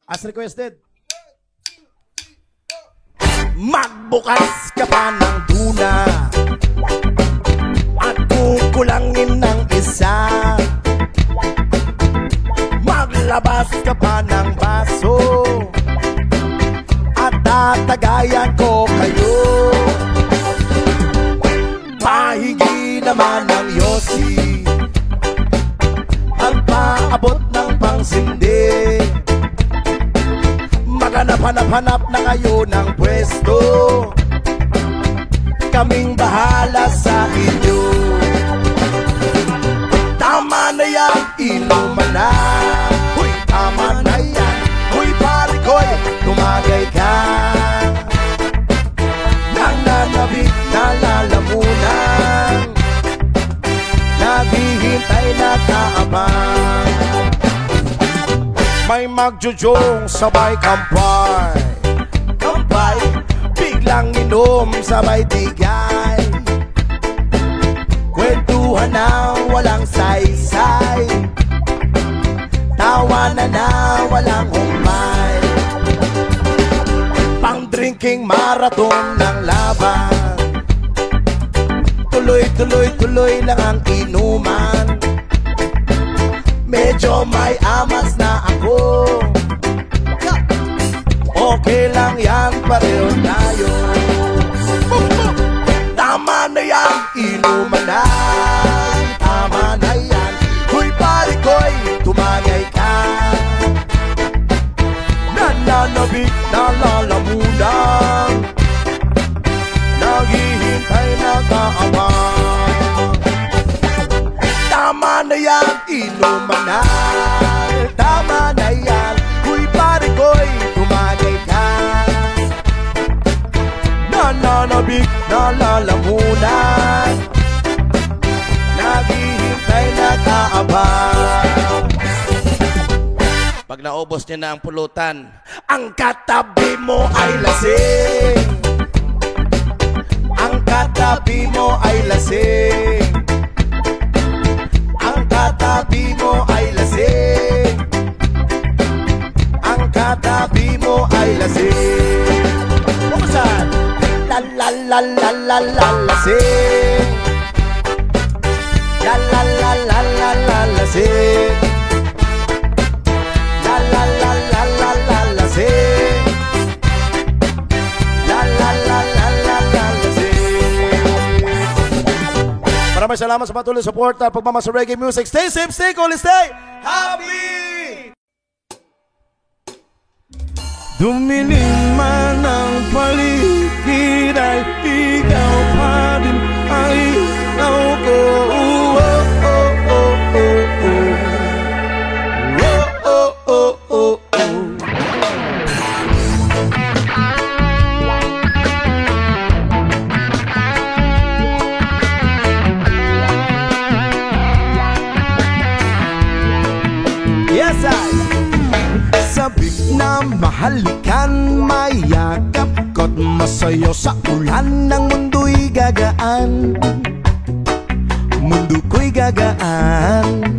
As requested. Magbukas ka pa ng tuna at kukulangin ng isa. Maglabas ka pa ng baso at tatagayan ko kayo. Pahigi naman ng yosi at paabot ng pangsindi. Maghanap-hanap na kayo ng pwesto, kaming bahala sa inyo. Tama na yan, inuman na. Huy, tama na yan. Huy, pare ko'y tumagay ka. Nananabik na lalamunan, naghihintay na kaabang. May magjujong sabay kampay, kampay, biglang inom sabay tigay. Kwentuhan na walang saysay, tawanan na walang humay. Pang-drinking marathon ng laban, tuloy-tuloy-tuloy lang ang inuman. Medyo may amas na ako, okay lang yan, pareho tayo. Tama na yan, inuman na. Tama na yan, huy pare ko'y tumagay ka. Nananabik na lalamunan, naghihintay na kaabang. Tama na yan, inuman na. Tama na yan, huy pare ko'y tumagay ka. Nananabik na lalamunan, naghihintay na kaabang. Pag naubos niya na ang pulutan, ang katabi mo ay lasing. Ang katabi mo ay lasing. Ang katabi mo ay lasing. Ang katabi mo ay lasing. Kumusan? La la la la la la lasing. La la la la la la lasing. La la la la la la lasing. La la la la la la lasing. Maraming salamat sa patuloy support at pagmamahal sa reggae music. Stay safe, stay cool, stay happy! Dumiling man ang paligid ay ikaw pa din ang ilaw ko. Oh, oh, oh, oh, oh. Oh, oh, oh, oh, oh. Yes, sabik na mahalikan, mayakap ko't masayo sa ulan ng mundo'y gagaan. Mundo ko'y gagaan.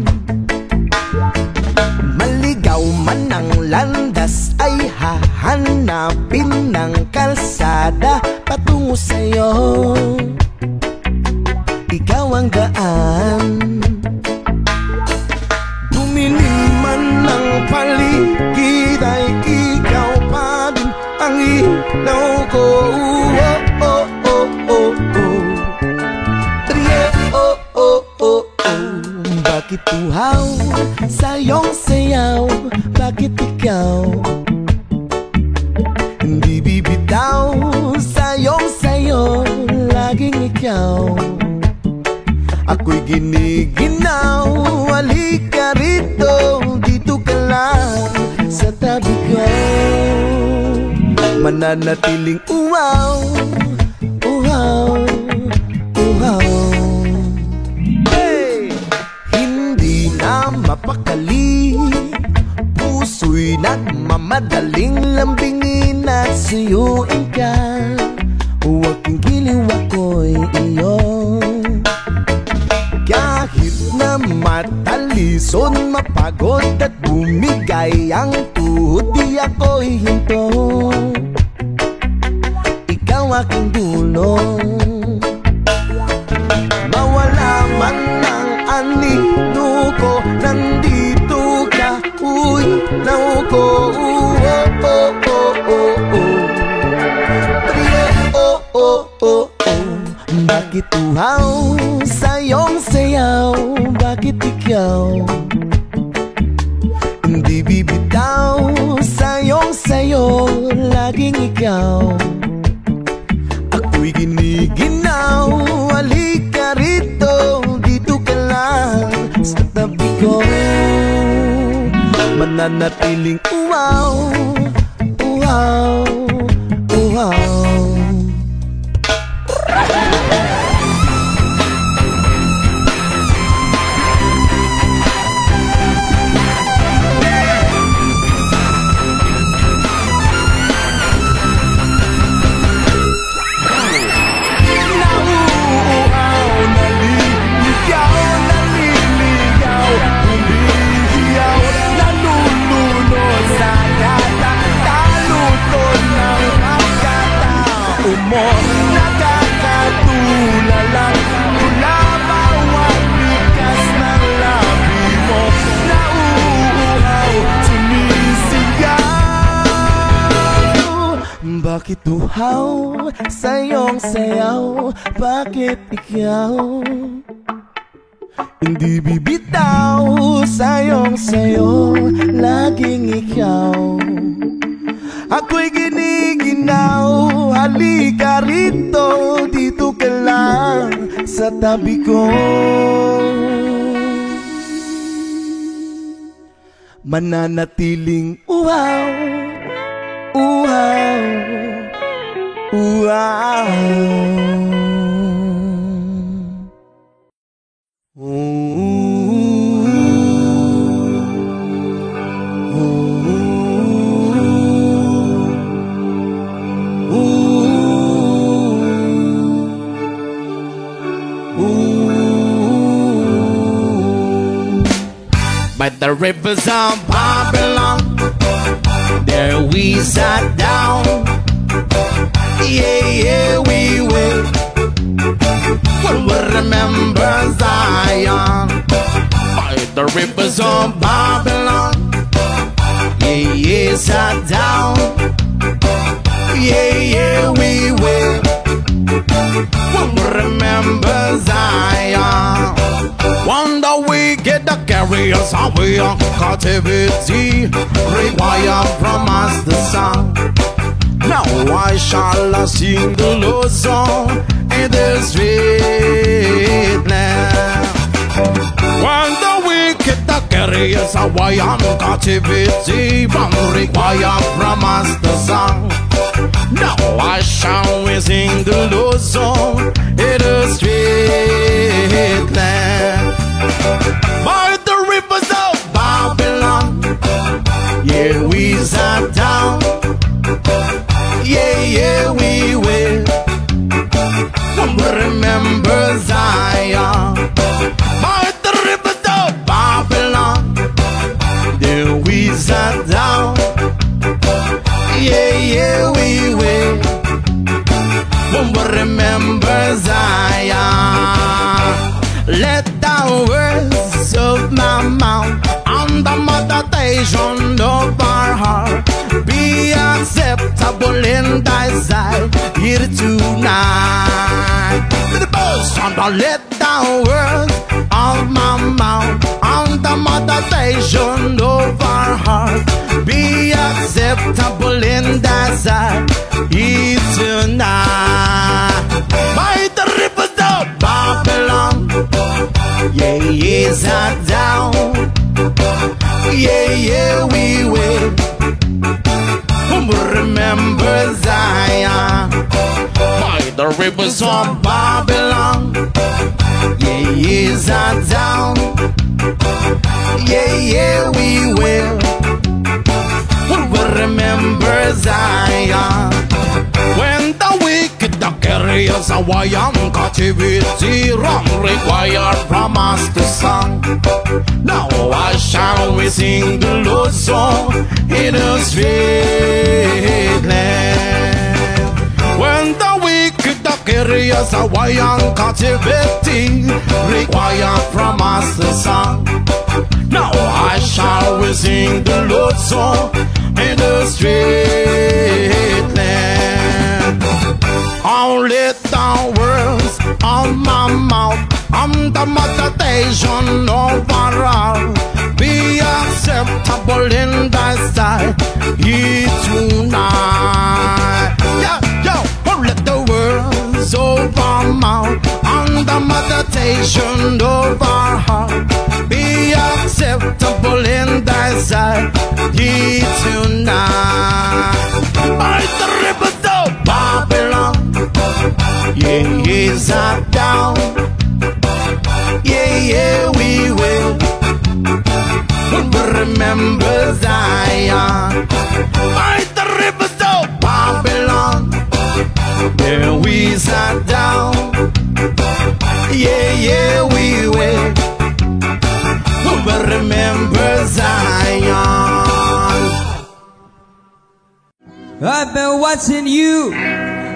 Maligaw man ang landas ay hahanapin ng kalsada patungo sa'yo. Ikaw ang daan. Dumilim man ang paligid ay ikaw pa din ang ilaw ko. Oh, oh, oh, oh, oh. Trio, oh, oh, oh, oh. Bakit uhaw sa iyong sayaw? Bakit ikaw hindi bibitaw sa iyong sayo? Laging ikaw ako'y giniginaw. Halika rito, dito ka lang sa tabi ko. Mananatiling uhaw, uhaw, uhaw. Hey! Hindi na mapakali, puso'y nagmamadaling lambingin at suyuin ka. Huwag kang giliw, ako'y iyo. Kahit na matalison, mapagod at bumigay ang di ako'y hinto, ikaw aking dulong. Mawala man ang anino ko, nandito ka, uy, nauko. Bakit uhaw sa iyong sayaw? Bakit ikaw hindi bibitaw sa iyong sayo? Laging ikaw ako'y giniginaw. Halika rito, dito ka lang sa tabi ko. Mananatiling uhaw, uhaw, uhaw. Nakakatulala, mula bawat likas ng labi mo. Nauuhaw, sumisigaw. Bakit uhaw sa iyong sayaw? Bakit ikaw hindi bibitaw sa iyong sayo? Laging ikaw ako'y giniginaw. Halika rito, dito ka lang sa tabi ko. Mananatiling uhaw, uhaw, uhaw. By the rivers of Babylon, there we sat down. Yeah, yeah, we will. We'll remember Zion. By the rivers of Babylon, yeah, yeah, sat down. Yeah, yeah, we will. We'll remember Zion. One day we get the carriers away on captivity, require from us the song. Now I shall sing the Lord's song in the street land. One day we get the carriers away on captivity, require from us the song. Now I shall sing the Lord's song in the street land. By the rivers of Babylon, yeah, we sat down. Yeah, yeah, we will. Remember Zion. By the rivers of Babylon, there we sat down. Yeah, yeah, we will. Remember Zion. Let the words of my mouth and the meditation of our heart be acceptable in thy sight here tonight. Let the words of my mouth and the meditation of our heart be acceptable in thy sight here tonight. By the rivers of Babylon, yeah, yeah, sat down. Yeah, yeah, we will. Remember Zion. By the rivers of Babylon, yeah, yeah, sat down. Yeah, yeah, we will. Remember Zion. When the wicked carriers away on captivity, activity wrong required from us to song. Now why shall we sing the Lord's song in a straight land? When the wicked carry us away on captivity required from us to song. Now why shall we sing the Lord's song in the straight land? Only the words on my mouth, on the meditation overall, be acceptable in thy sight, ye tonight. Yo, let the words of our mouth, on the meditation of our heart, be acceptable in thy sight, ye tonight. By the rivers of Babylon, is up down. Yeah, we will remember Zion. By the rivers of Babylon, we sat down. Yeah, we will remember Zion. I've been watching you.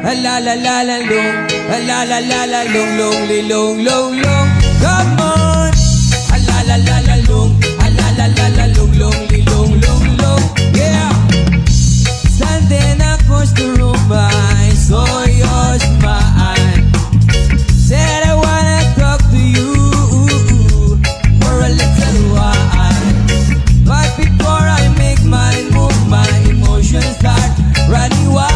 A la la la la long, a la la la la long, long, long, long. Come on. A la la la la long, a la la la la long, long, long. Yeah. Standing across the room, I saw your smile. Said I wanna talk to you for a little while. But before I make my move, my emotions start running wild.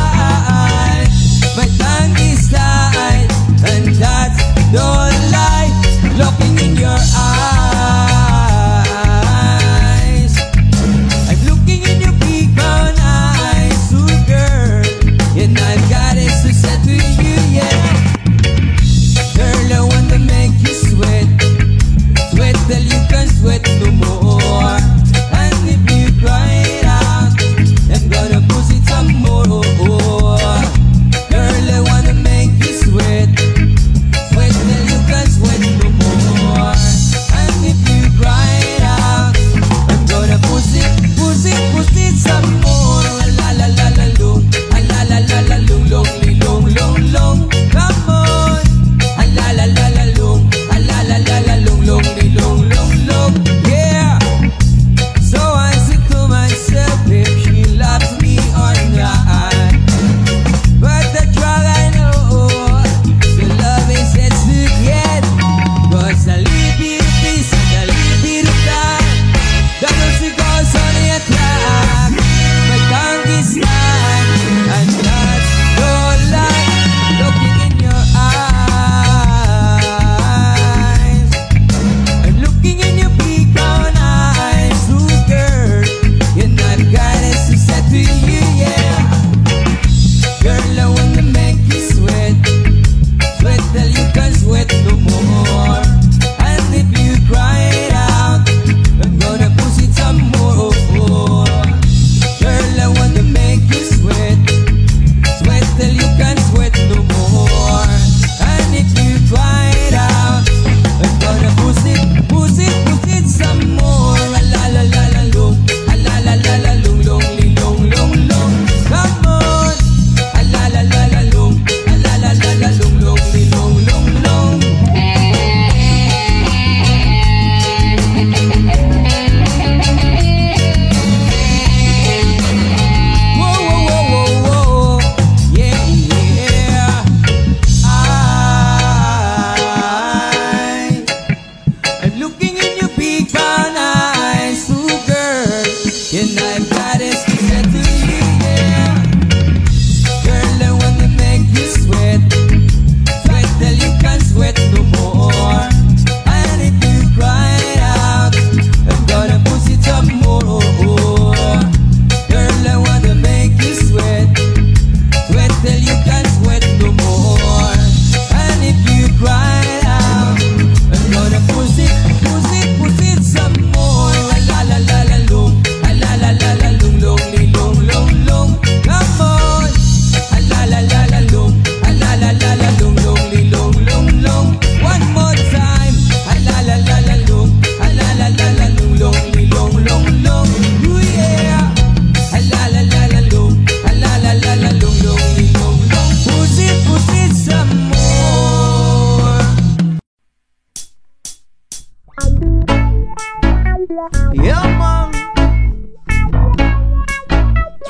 My tongue is tied, and that's no lie. Looking in your eyes, I'm looking in your big brown eyes, ooh girl, and I've got it to say to you, yeah. Girl, I want to make you sweat, sweat till you can't sweat no more. And if you cry it out, I'm gonna push it some more. Girl, I wanna make you sweat, sweat till you can't sweat no more. And if you cry it out, I'm gonna push it some more. La la la la long, la la la la long, long. Come on, la la la la long, la la la la long. Yeah. So I said to myself, if she loves me or not. But the drug I know, the love is yet to get. Cause a little bit of peace and a little bit of time, the music goes on the attack. My tongue is tied, and that's no lie. Looking in your eyes, I'm looking in your big brown eyes, ooh girl, and I've got it to say to you, yeah. Girl, I wanna make you sweat, sweat till you can't sweat no more. And if you cry it out, I'm gonna push it some more. Girl, I wanna make you sweat, sweat till you can't sweat no more. And if you cry it out, I'm gonna push it some more. La la la la long, la la la la long, long. Come on, la la la la long, la la la la long, long. Whoa, yeah. I'm looking in your big brown eyes, ooh girl, and I've got it to say to you, yeah. Girl, I wanna make you sweat, sweat till you can't sweat no more. And if you cry it out, I'm gonna push it some more. Girl, I wanna make you sweat, sweat till you can't sweat no more. And if you cry it out, I'm gonna push it some more. La la la la long, la la la la long, long.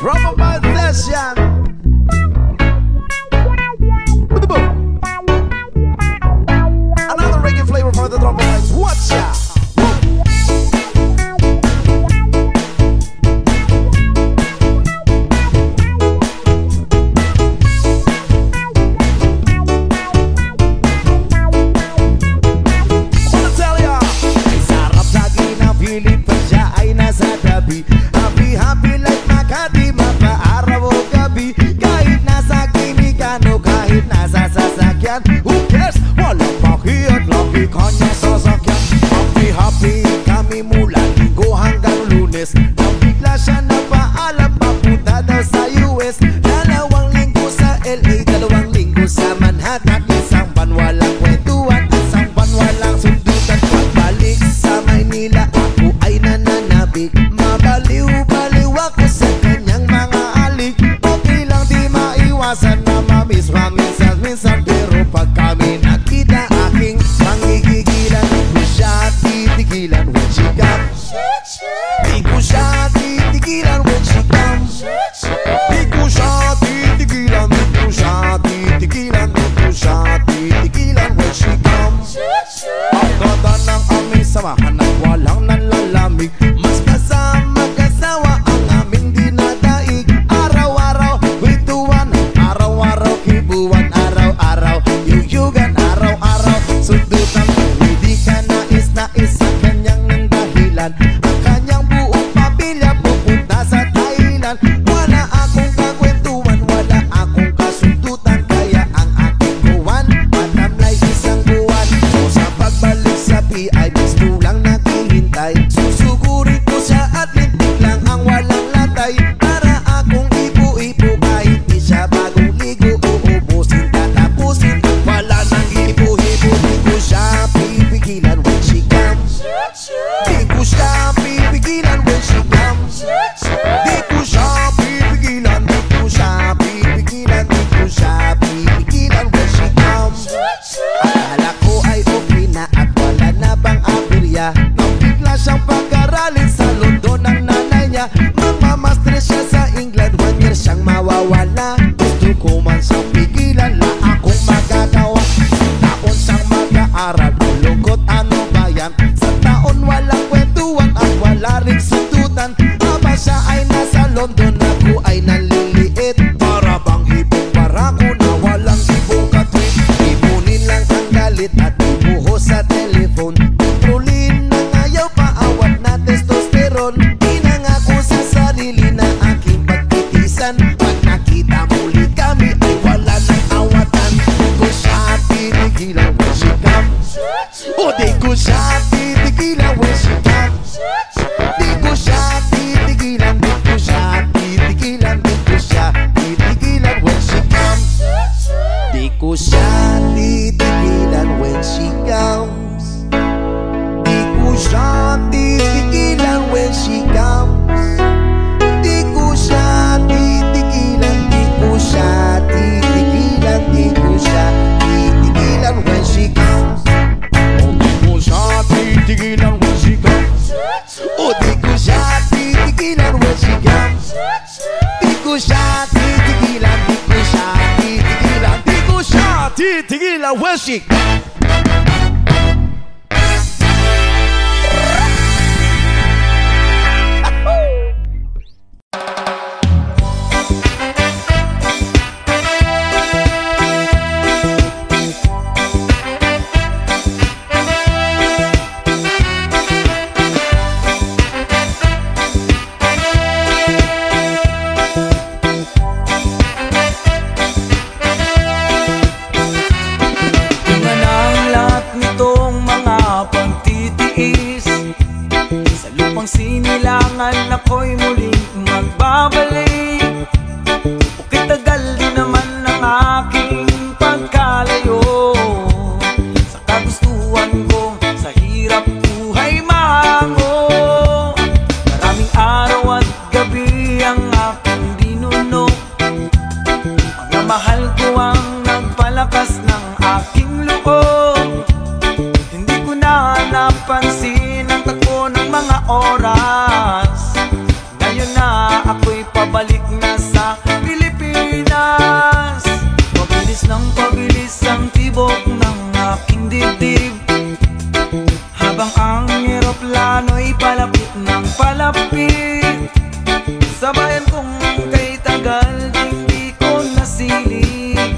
Robot Session. Another reggae flavor for the Drop Bites. Watch out. Happy like Makati, mapaaraw o gabi. Kahit nasa Kimikano, kahit nasa sasakyan, who cares? Walang pakiat, lagi kanyang sasakyan. Happy kami mula Linggo hanggang Lunes. Nang bigla siya napaalam, papunta daw sa US. 2 linggo sa LA, 2 linggo sa Manhattan. Isang buwan walang kwentuhan, isang buwan walang sundutan. Pagbalik sa Maynila, ako ay nananabik. Mabaliw-baliw ako sa kanyang mga alik. Okay lang di maiwasan na mamiss minsan. Pero pag kami nakita, aking pangigigilan. Di ko siya titigilan when she comes. Di ko siya titigilan when she comes. Di ko siya titigilan. Di ko siya titigilan. Di ko siya titigilan when she comes. Ang ganda ng aming samahan at walang nalalamig. Mas kasama kasawa ang aming dinadaig. Araw-araw kwentuhan, araw-araw kibuan, araw-araw yuyugan, araw-araw sundutan. Hindi ka nais sa kanyang dahilan. Ang kanyang buong pamilya pupunta sa Thailand. Wala akong kakwentuhan, wala akong kasundutan. Kaya ang aking buwan matamlay isang buwan. So sa pagbalik sa PI, gusto lang naghihintay. Susugurin ko siya at lintik lang ang walang latay. Para akong ipo-ipo kahit di siya bagong ligo. Uubusin, tatapusin, wala nang ipo-ipo. Di ko siya pipigilan when she comes. Di ko siya pipigilan when she comes. Di ko siya pipigilan. Di ko siya pipigilan. Di ko siya pipigilan when she comes. Akala ko ay okay na at wala na bang aberya. Nang bigla siyang pag-aralin sa London ng nanay niya. Magmamastress siya sa England, 1 year siyang mawawala. Gusto ko man siyang pigilan, la akong magagawa. Taon siyang mag-aaral, lungkot ano ba yan? Sa taon walang kwentuhan at wala ring sundutan. Aba siya ay nasa London, ako ay naliliit. Para bang ibong barako na walang ibong katwit. Ipunin lang ang galit at ibuho sa telephone. Kontrolin na ngayaw paawat na testosterone. Pinangako sa sarili na aking pagtitisan. Pag nakita muli kami ay wala nang awatan. Di ko siya titigilan when she comes. O di ko siya titigilan when she comes. Di ko siya titigilan. Di ko siya titigilan. Di ko siya titigilan when she comes. Di ko siya titigilan when she comes. Di ko siya titigilan when she comes. Di ko siya titigilan. Di ko siya titigilan. Di ko siya titigilan when she comes. Oh, di ko siya titigilan when she comes. Oh, di ko siya titigilan when she comes. Di ko siya titigilan. Di ko siya titigilan. Di ko siya titigilan when she comes. Sinilangan ako'y muling magbabalik. Bukit tagal din naman ang aking pagkalayo sa kagustuhan ko, sa hirap buhay mahango. Maraming araw at gabi ang aking dinunok. Mga mahal ko ang nagpalakas ng aking loob. Hindi ko na napansin ang takbo ng mga oras. Ngayon na ako'y pabalik na sa Pilipinas. Pabilis ng pabilis ang tibok ng aking dibdib, habang ang eroplano'y palapit ng palapit. Sa bayan kong kay tagal hindi ko nasilip,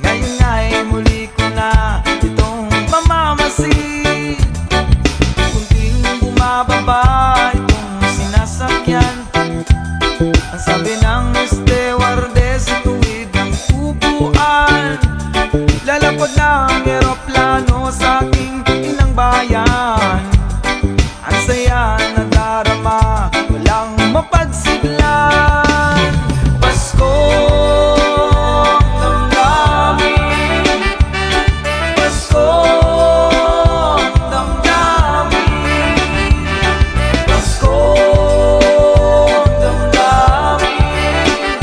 ngayon ay muli ko na itong mamamasid. Kunting bumababa itong sinasakyan, ang sabi ng stewardess tuwid ng upuan. Lalapag ng eroplano sa aking inang bayan, ang saya na darama, walang mapagsiglan. Pasko ng damdamin, Pasko ng damdamin, Pasko ng damdamin,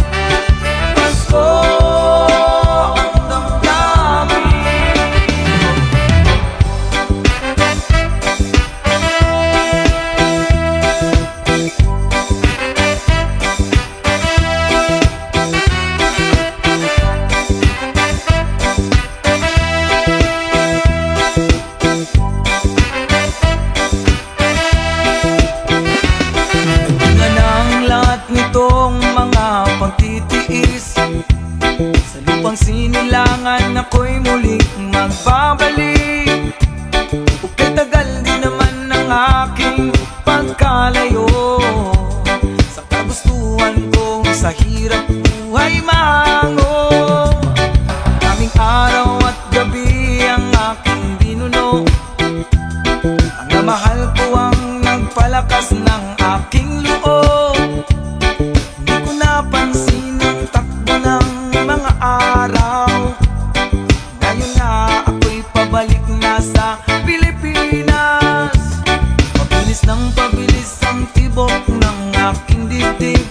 Pasko ng damdamin. Bunga ng lahat nitong mga pagtitiis, sa lupang sinilangan ako'y muling magbabalik. Kay tagal din naman ng aking pagkalayo sa kagustuhan kong sa hirap buhay mango. Kaming araw at gabi ang aking binuno, ang namahal ko ang nagpalakas ng aking loob. Hindi ko napansin ang takbo ng mga araw, ngayon na ako'y pabalik na sa Pilipinas. Pabilis ng pabilis ang tibok ng aking dibdib,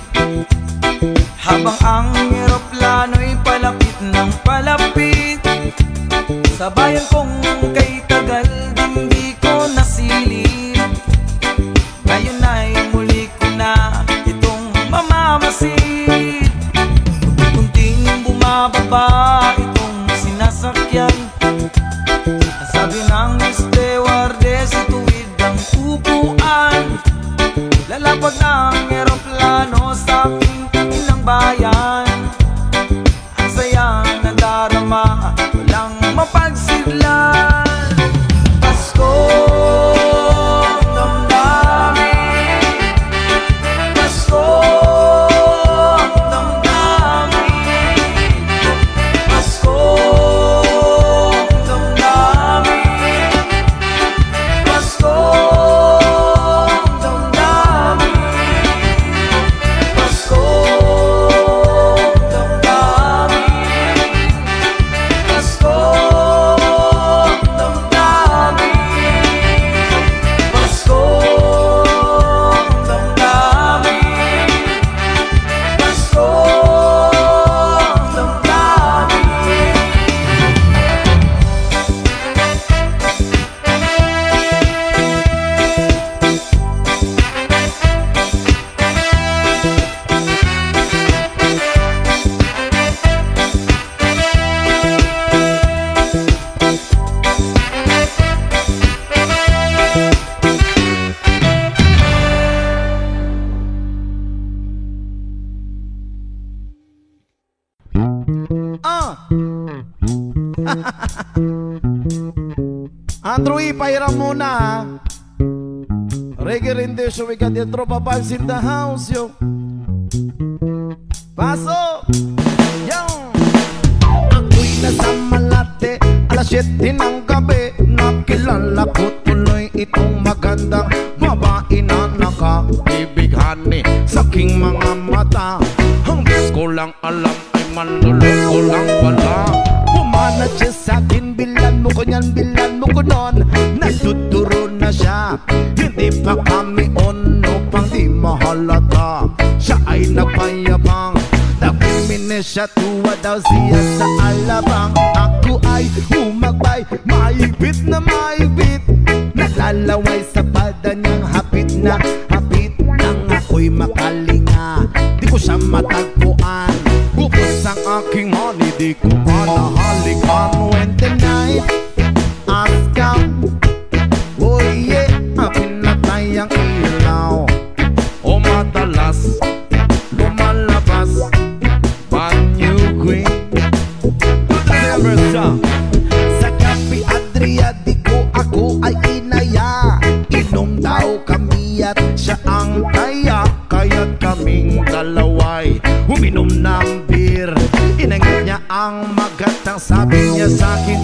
habang ang eroplano'y palapit ng palapit. Sa bayan kong kay tagal hindi ko nasilip, ngayon ay muli ko na itong mamamasid. Kunting bumababa itong sinasakyan, ang sabi ng stewardess tuwid ang upuan. Lalapag ng eroplano sa aking inang bayan, ang saya na darama, walang mapagsidlan. Pasko ng damdamin, Pasko ng damdamin, Pasko ng damdamin, Pasko ng damdamin, Pasko ng damdamin, Pasko ng damdamin, Pasko ng damdamin, Pasko ng damdamin. Andrew, ipairam muna ha. Reggae rendition, we got the tropa vibes in the house, yo. Paso! Yo! Ako'y nasa Malate, alas 7 ng gabi. Nakilala ko tuloy itong magandang babae na nakaibighan sa aking mga mata. Hanggang ko lang alam ay manluloko lang pala. Pumanat siya sa'kin, bilan mo ko niyan, bilan mo ko nun. Nagtuturo na siya, hindi pa kami ono pang di mahalata. Siya ay nagpayabang, nagpiminis siya, tuwa daw siya sa alabang. Ako ay umagbay, maibit na maibit, naglalaway sa pada niyang hapit na hapit. Nang ako'y makalinga dalaway uminom ng beer. Inangit niya ang magatang, sabi niya sa'kin,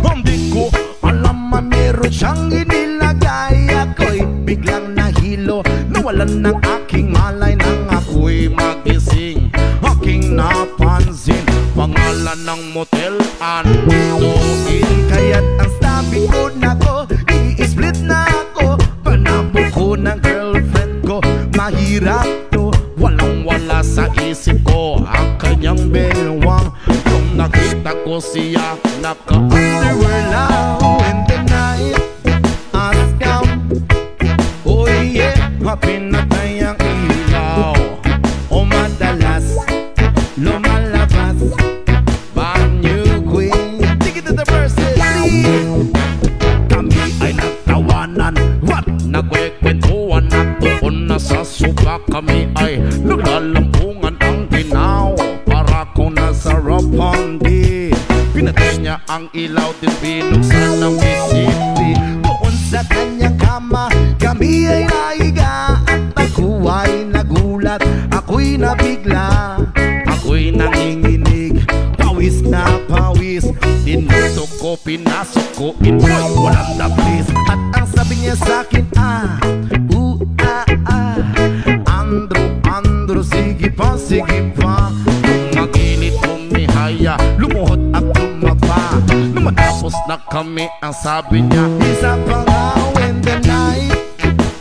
hindi ko alam man meron siyang inilagay. Ako'y biglang nahilo, nawalan ng aking malay nang ako'y magising. Aking napansin, pangalan ng motel Andoin. Kaya't ang sabi ko na ko, i-split na ako. Panabo ko ng girlfriend ko, mahirap to. Walang-wala sa isip ko ang kanyang belwang. Nung nakita ko siya, naka-underwear lang. In the night, askam, oh yeah, pinatay ang ilaw. O madalas, lumalabas, banyo queen. Take it to the verses. Kami ay nagtawanan, what? Nagkwekwentuhan na doon na sa sopa. Kami ay naglalampungan ang ginaw, para kung nasa Ropandi. Pinatay niya ang ilaw, din binuksan ng bisiti. Doon sa kanyang kama, kami ay naiga. At ako ay nagulat, ako'y nabigla, ako'y nanginginig. Pawis na pawis, tinusok ko, pinasok ko, inboy, walang naplis. At ang sabi niya sa'kin, Andro, sige pa, sige pa. Kung magilit tumihaya, lumuhod at tumaba. Nung matapos na kami, ang sabi niya, isa pa nga when the night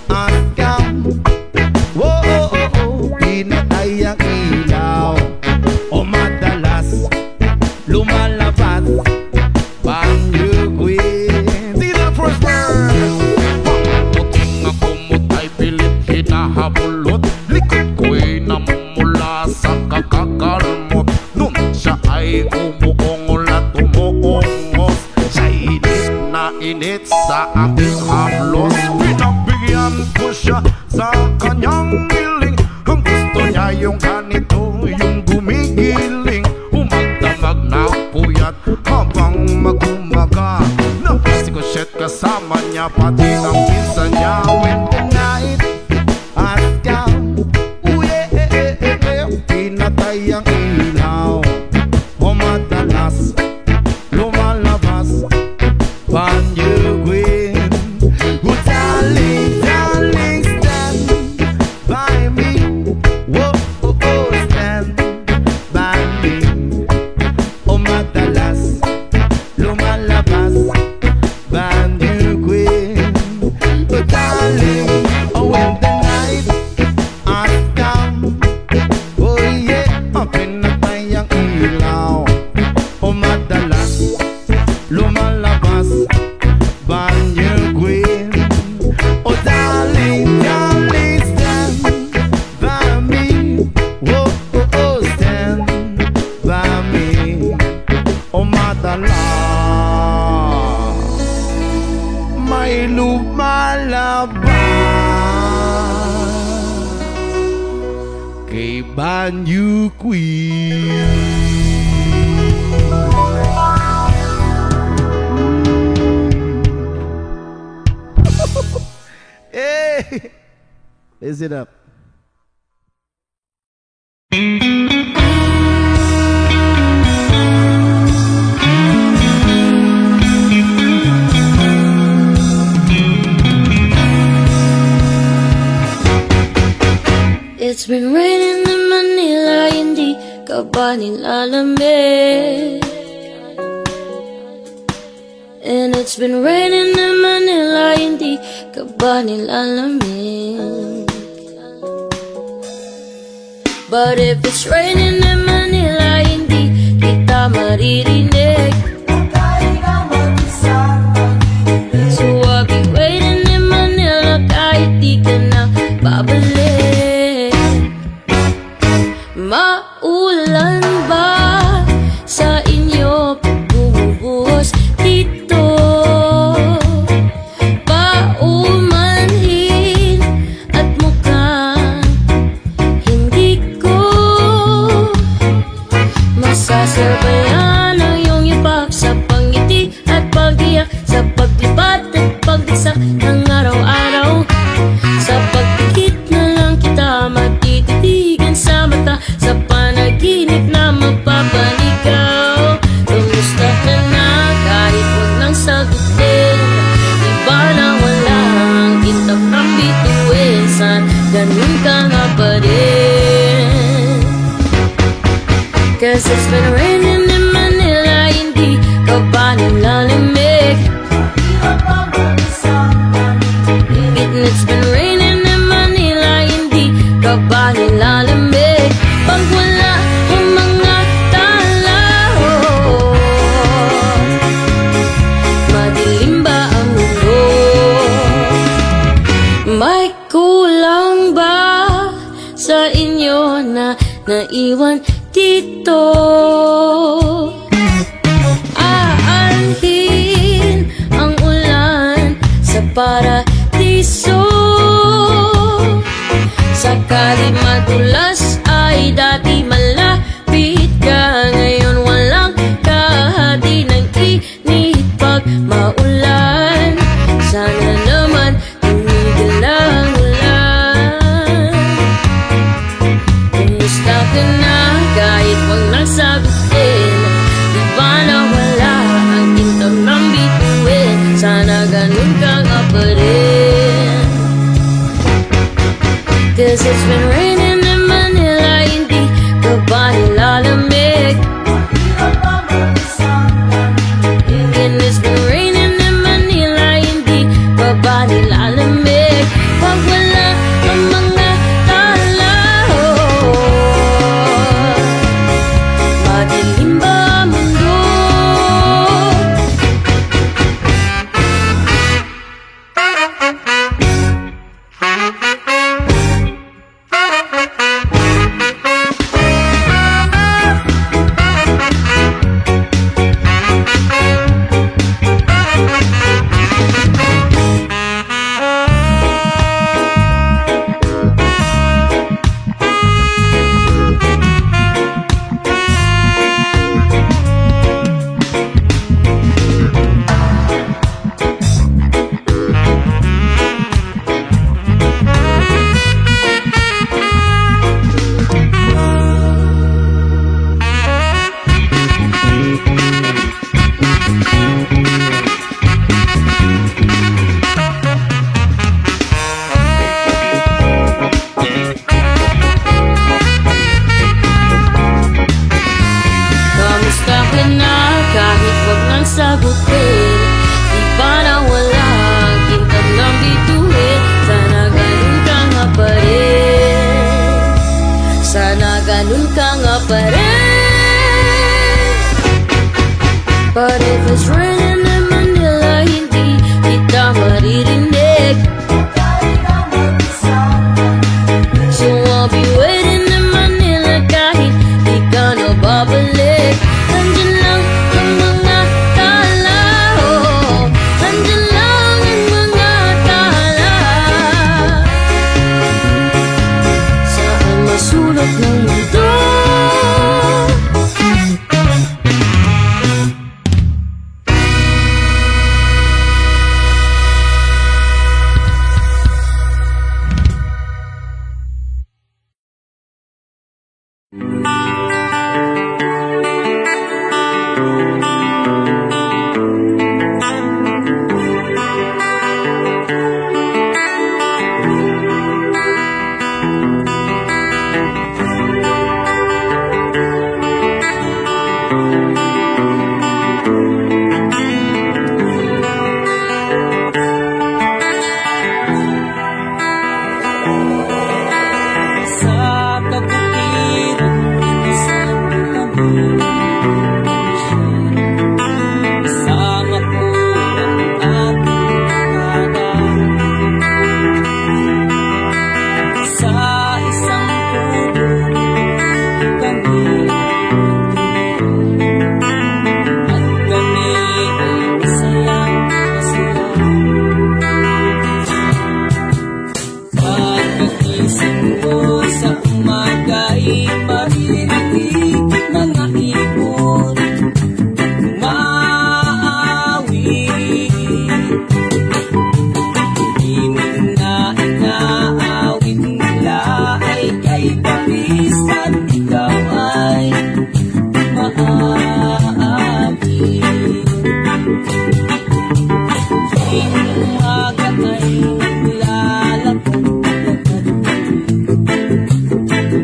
has come. Oh, oh, oh, oh, pinatay ang ilaw. O madalas, lumalabas, banyo queen. See the first verse. Pagputing ako mutay, pilit hinahabulot. Likod ko'y namumula sa kakakalmot. Nun siya ay umuungol at umuungos. Siya'y init sa aking haplos. Pinagbigyan ko siya sa kanyang hiling. Ang gusto niya yung ganito, yung gumigiling. Umagdamag na puyat habang magumaga. Napasi ko shit kasama niya, pati ang pinsan niya. When the night has come, pinatay ang ilaw. O madalas, lumalabas, banyo queen. Oh darling, darling, stand by me. Whoa, oh, oh, stand by me. O madalas, lumalabas, banyo queen. Oh darling, oh when the night has come, oh yeah, pinatay ang ilaw. O madalas, lumalabas, banyo queen. Oh darling, darling, stand by me. Whoa, oh, oh, stand by me. O madalas, may lumalabas kay banyo queen. Hey, is it up? It's been raining in Manila, hindi ka ba nilalamig? And it's been raining in Manila, hindi ka ba nilalamig? But if it's raining in Manila, hindi kita maririnig. So I'll be waiting in Manila kahit di ka na babalik. Maulan ba sa inyo pag bumubuhos dito? Paumanhin at mukhang hindi ko masasabayan ang iyong ipak sa pangiti at pag-iyak, sa paglipat at pagdagsak ng araw-araw. Sa pagdikit na lang kita magtititigan sa 'Cause it's been raining in Manila, hindi ka ba nilalamig? It's been raining in Manila, hindi ka ba nilalamig? Pag wala ang mga tao, madilim ba ang mundo? May kulang ba sa inyo na naiwan dito? Aalhin ang ulan sa paradiso. Sakali madulas ay dati malapit ka, ngayon walang kahati ng init pag maulan. Sana naman tumigil ang ulan. Kumusta ka na kahit wag nagsagutin? Di ba nawala ang kintab ng bituin? Sana ganun ka nga pa rin. 'Cause it's been raining in Manila, hindi ka ba nilalamig? And it's been raining in Manila, hindi ka ba nilalamig? Pag wala ang mga tao, madilim ba ang mundo? Sagutin, di ba nawala ang kintab ng bituin? Sana ganun ka nga pa rin. Sana ganun ka nga pa rin. But if it's raining in Manila, hindi kita maririnig. So I'll be waiting in Manila kahit di ka na babalik. Nandyan lang ang mga sulot ng mundo.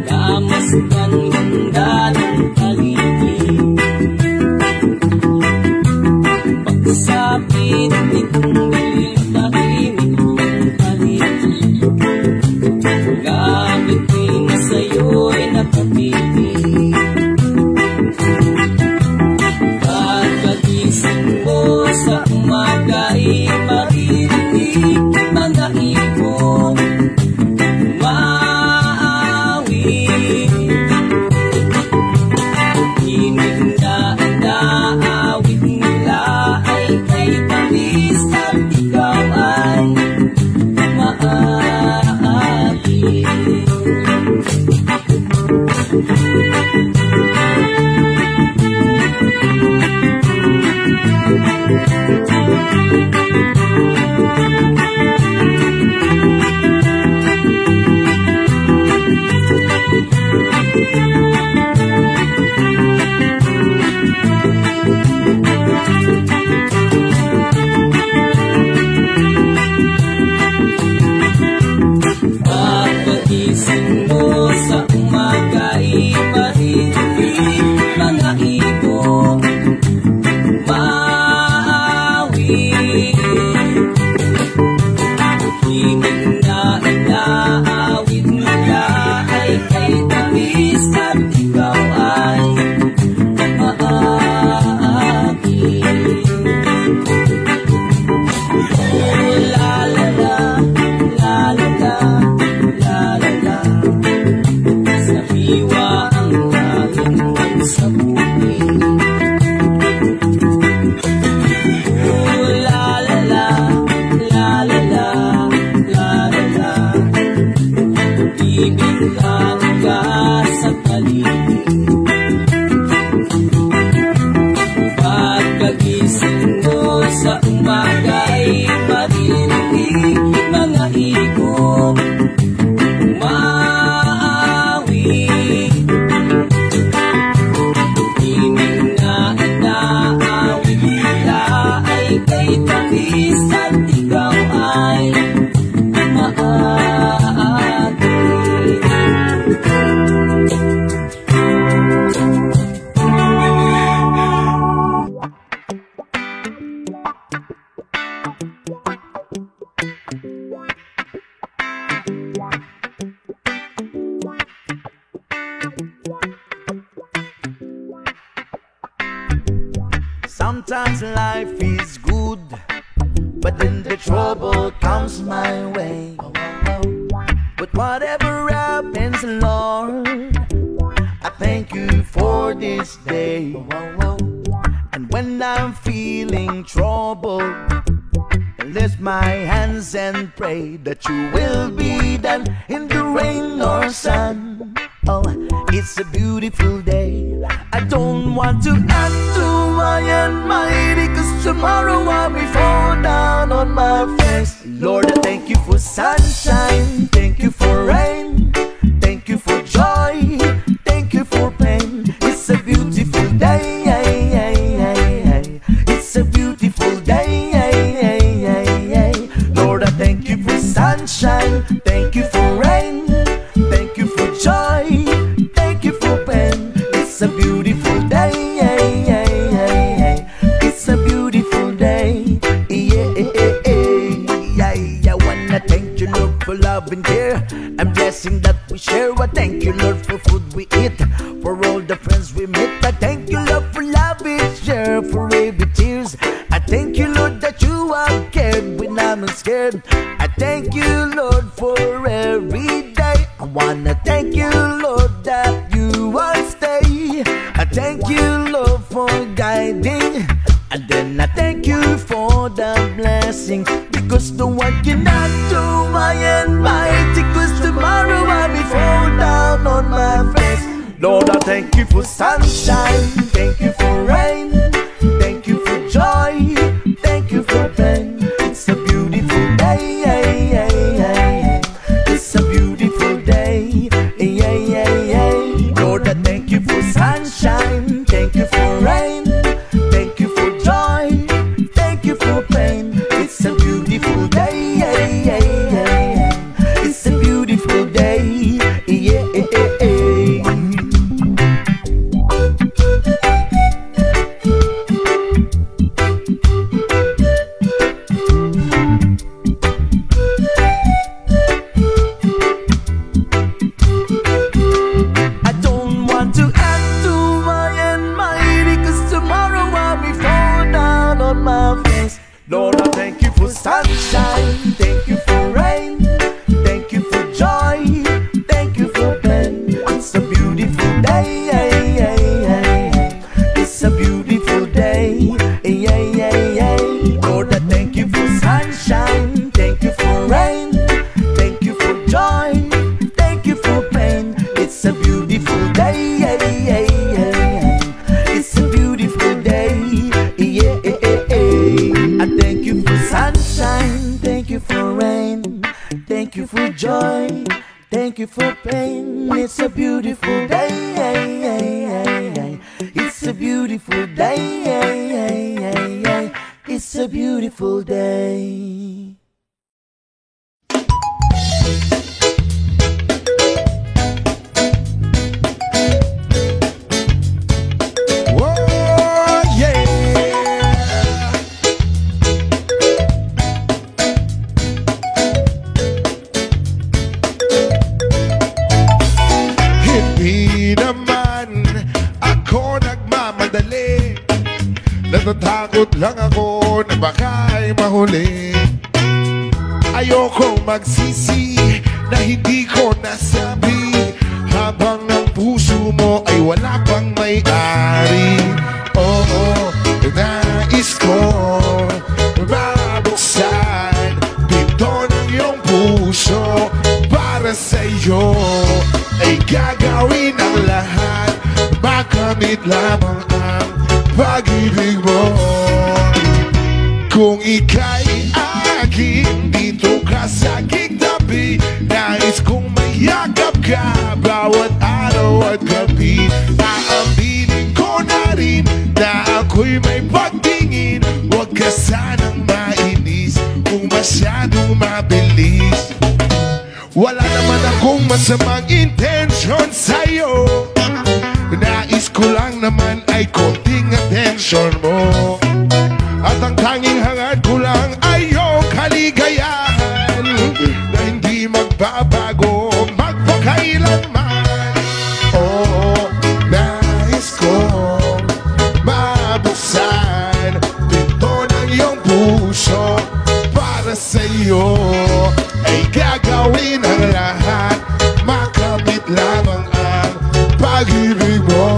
Damaskan ganda ng Pagkagising mo sa umaga ay maririnig mga ibon maawi. Himig na inaawit nila ay kay tamis at ikaw ay maawi. Oh, la la la, la la la, la la la. Sa hiwa ang langit sa bumi. Oh, la la la, la la la, la la la. Ibig lang ka sa paligid. Pagkagising mo sa umaga ay maririnig mga ibon maawi. Himig na inaawit nila ay kay tamis at ikaw ay maaagi. Sometimes life is good, but then the trouble comes my way. But whatever happens, Lord, I thank you for this day. And when I'm feeling troubled, I lift my hands and pray that you will be done in the rain or sun. Oh, it's a beautiful day. I don't want to act too high and mighty, 'cause tomorrow I'll be fall down on my face. Lord, I thank you for sunshine, thank you for rain, thank you for joy, thank you for pain. It's a beautiful day, it's a beautiful day. Lord, I thank you for sunshine, thank you for rain, thank you for joy, thank you for pain. It's a beautiful day, it's a beautiful day. I wanna thank you, Lord, for love and care and blessing that we share. I thank you, Lord, for food we eat, for all the friends we meet. I thank you, Lord, for love we share, for every tears. I thank you, Lord, that you are cared when I'm scared. I thank you, Lord, for every day. I wanna thank you, Lord, that you will stay. I thank you, Lord, for guiding. And then I thank you for the blessing, because no one cannot do my and mighty, 'cause tomorrow I'll be fall down on my face. Lord, I thank you for sunshine, thank you for rain, thank you for joy, thank you for pain. It's a beautiful day, it's a beautiful day. Lord, I thank you for sunshine, thank you for rain, thank you for joy, thank you for pain. It's a beautiful day, it's a beautiful day. I don't want to act too high and mighty, 'cause tomorrow I'll be fall down on my face. Lord, I thank you for sunshine, thank you for rain, thank you for joy, thank you for pain. It's a beautiful day, it's a beautiful day. Lord, I thank you for sunshine, thank you for rain, thank you for joy, thank you for pain. It's a beautiful day. It's a beautiful day. Yeah. I thank you for sunshine, thank you for rain, thank you for joy, thank you for pain. It's a beautiful day. It's a beautiful day. It's a beautiful day. Natatakot lang ako na baka'y mahuli. Ayokong magsisi na hindi ko nasabi, habang ang puso mo ay wala pang may-ari. Oo, nais ko mabuksan pinto ng iyong puso. Para sa'yo ay gagawin ang lahat, makamit lamang ang pag-ibig mo. Kung ika'y akin, dito ka sa aking tabi. Nais kong mayakap ka bawat araw at gabi. Aaminin ko na rin na ako'y may pagtingin. Huwag ka sanang mainis kung masyadong mabilis. Wala naman akong masamang intensyon sa'yo. Nais ko lang naman ay konting atensyon mo. At ang tanging hangad ko lang ay iyong kaligayahan na hindi magbabago magpakailanman. Oo, nais kong mabuksan pinto ng iyong puso. Para sa'yo ay gagawin ang lahat, makamit lamang ang pag-ibig mo.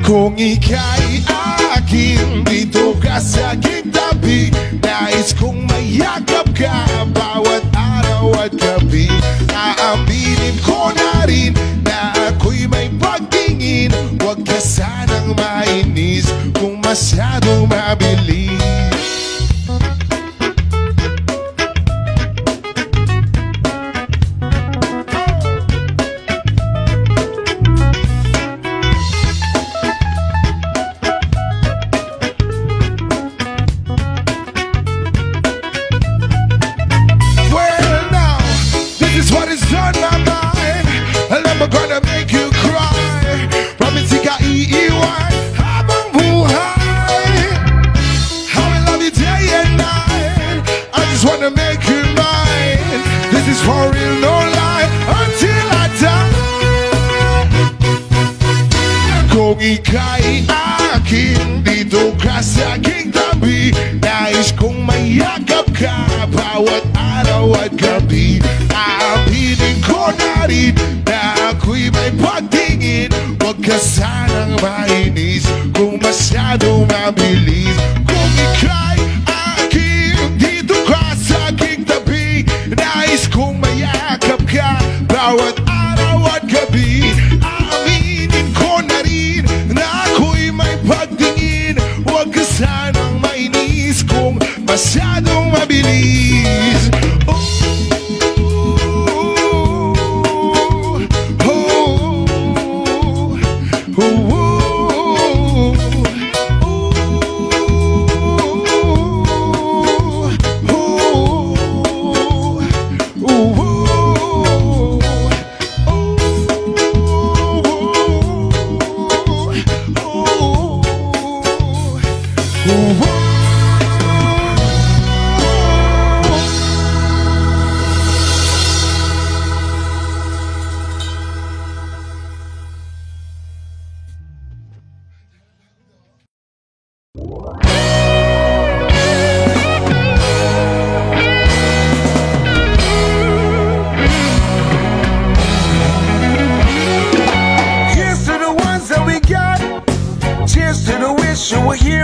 Kung ika'y akin, dito ka sa aking tabi. Nais kong mayakap ka bawat araw at gabi. Aaminin ko na rin na ako'y may pagtingin. Huwag ka sanang mainis kung masyadong mabilis. Ika'y akin, dito ka sa aking tabi. Nais kong mayakap ka bawat araw at gabi. Aaminin ko na rin na ako'y may pagtingin. Huwag ka sanang mainis kung masyadong mabilis. Kung ika'y akin, dito ka sa aking tabi. Nais kong mayakap ka bawat araw at gabi. Aaminin ko na rin na ako'y may pagtingin. Huwag ka sanang mainis kung masyadong mabilis.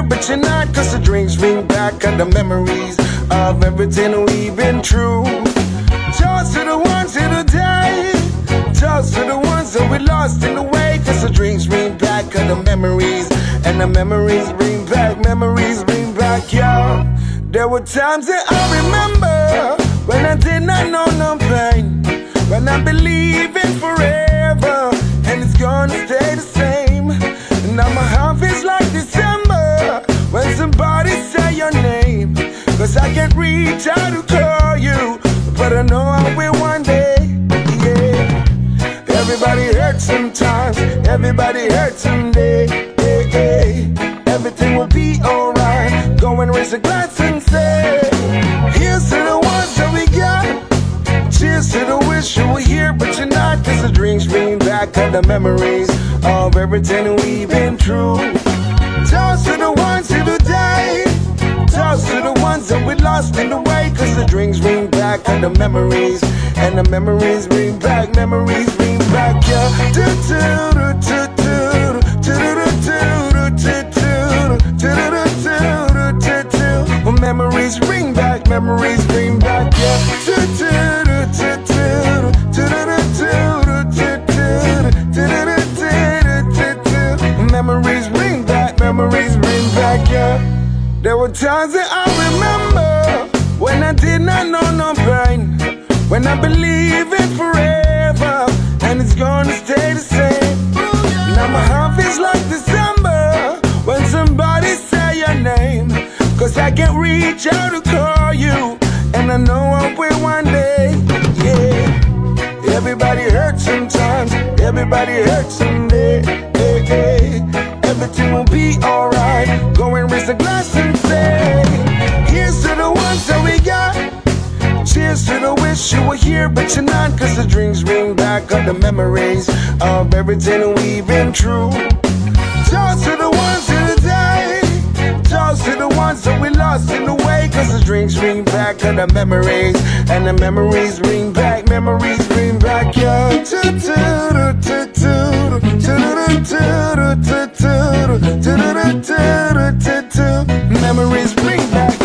But you're not, 'cause the drinks bring back all the memories of everything we've been through. Toast to the ones who died, toast to the ones that we lost. memories bring back, yeah. There were times that I remember when I did not know no pain, when I believe in forever, and it's gonna stay the same. Now my heart feels like December when somebody say your name, 'cause I can't reach out to call you, but I know I will one day, yeah. Everybody hurts sometimes, everybody hurts someday, yeah, yeah. Everything will be alright. Go and raise a glass and say, here's to the ones that we got. Cheers to the wish you were here, but you're not. 'Cause the drinks bring back all the memories of everything we've been through. Toast to the ones who today, toast to the ones that we lost in the way. 'Cause the drinks bring back all the memories, and the memories bring back, yeah. Memories bring back, yeah. Memories bring back, yeah. There were times that I remember when I did not know no pain, when I believe in forever, and it's gonna stay the same. Now my heart feels like December when somebody say your name, 'cause I can't reach out to call you, and I know I will one day, yeah. Everybody hurts sometimes, everybody hurts someday, hey, hey. Everything will be alright. Go and raise a glass and say, here's to the ones that we got. Cheers to the wish you were here, but you're not. 'Cause the drinks bring back all the memories of everything we've been through. Toast to the ones in the day, toast to the ones that we lost in the way. 'Cause the drinks bring back all the memories, and the memories bring back, yeah. Memories bring back, yeah.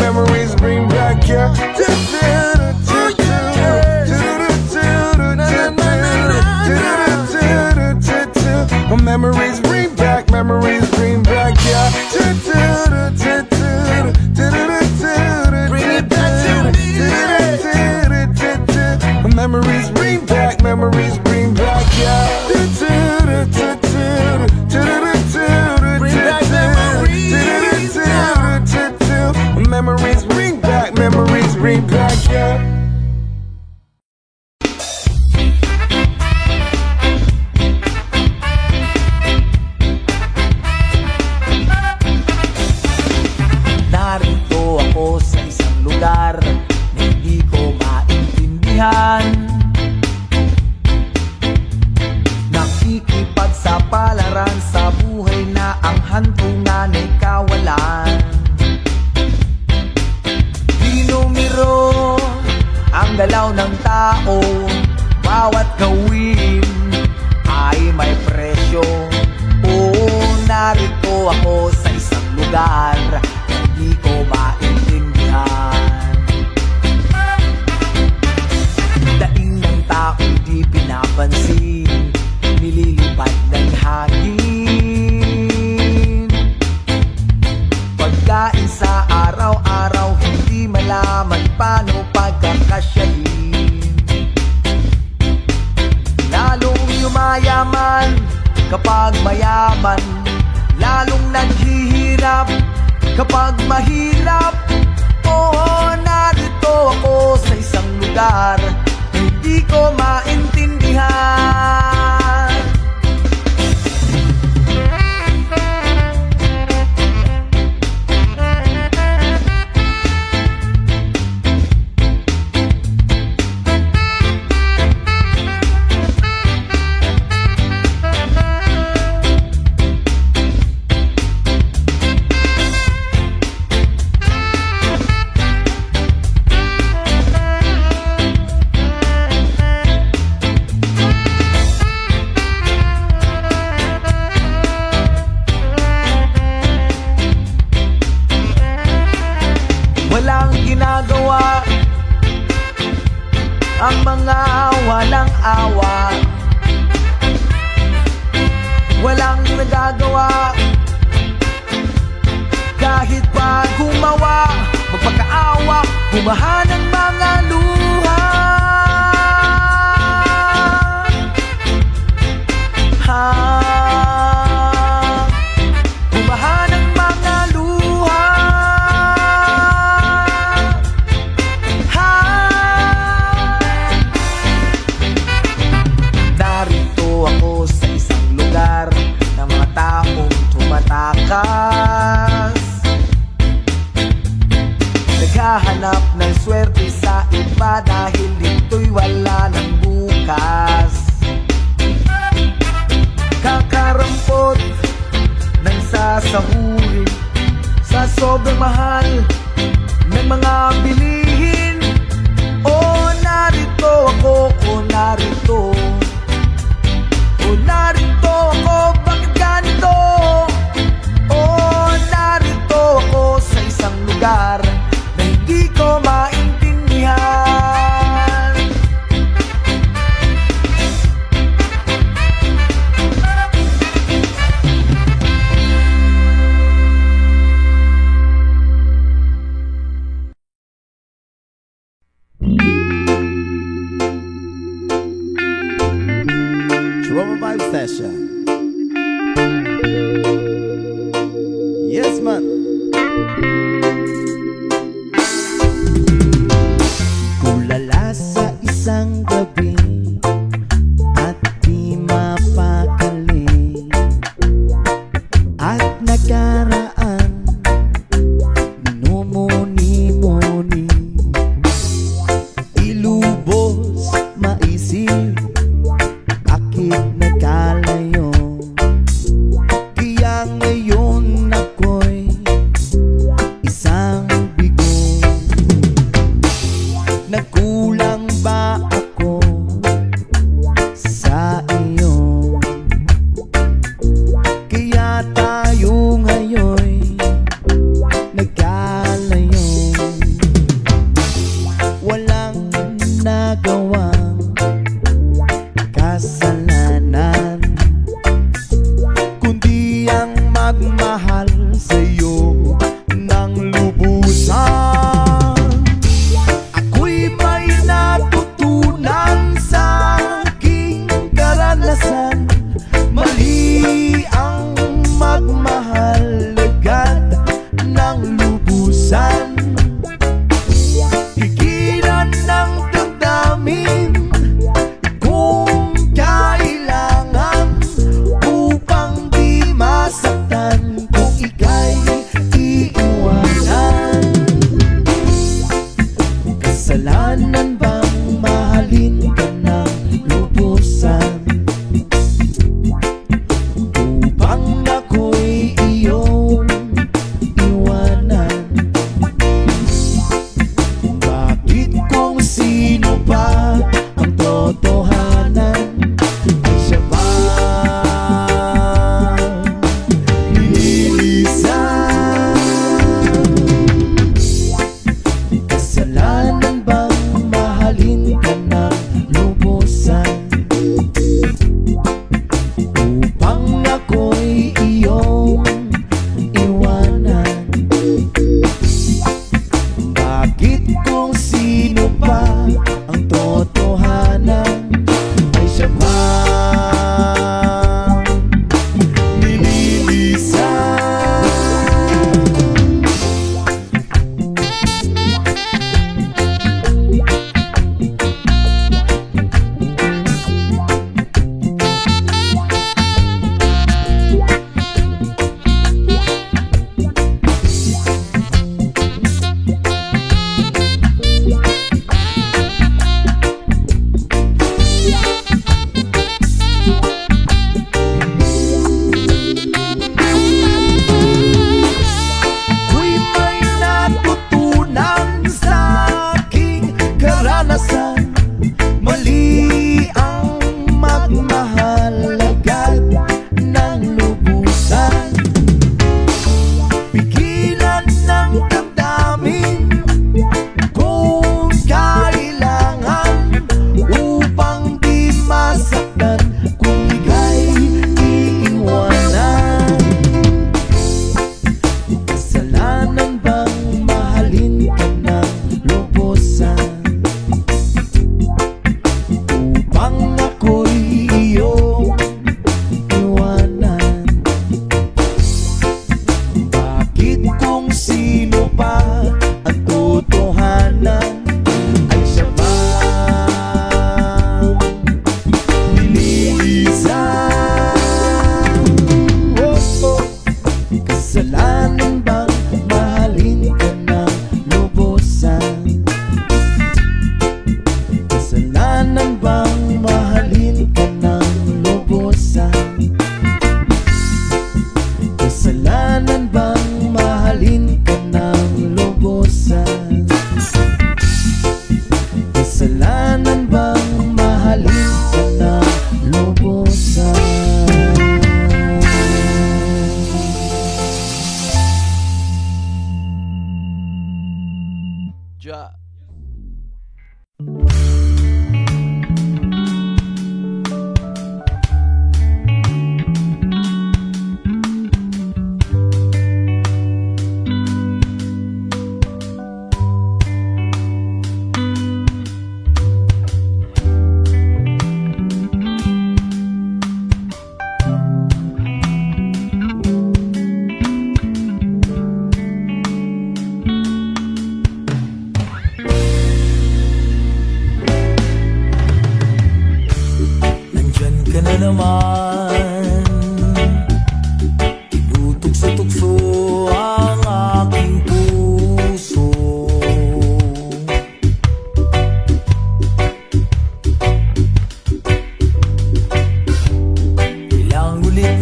Memories bring back, yeah. Bring it back to me. Memories bring back, yeah. Bring back memories bring back, yeah. Narito ako sa isang lugar na hindi ko maintindihan. Nakikipagsapalaran sa buhay na ang hantungan ay kawalan. Dinumiro ang galaw ng tao, bawat gawin ay may presyo. Oo, narito ako sa isang lugar na hindi ko maintindihan. Daing ng tao di pinapansin, nililipad ng hangin. Pagkain sa araw-araw, hindi malaman paano pagkakasyahin. Lalong yumayaman kapag mayaman, lalong naghihirap kapag mahirap. Oo, narito ako sa isang lugar hindi ko maintindihan. Walang ginagawa ang mga walang awa. Walang nagagawa Kahit pa gumawa, magpakaawa, bumahan ang mga luha. Bumahan ang mga luha. Narito ako sa isang lugar ng mga taong tumatakas, naghahanap ng swerte sa iba dahil dito'y wala ng bukas. Kakarampot ng sasahurin sa sobrang mahal ng mga bilihin. O narito ako, o narito, o narito ako, bakit ganito? O narito ako sa isang lugar na hindi ko maintindihan. Trauma Vibe Session. Yes, man. Kulala sa isang gabi at di mapakali, at nakaraan numuni-muni, ilubos maisip, bakit nagkalayo? Kaya ngayon ako'y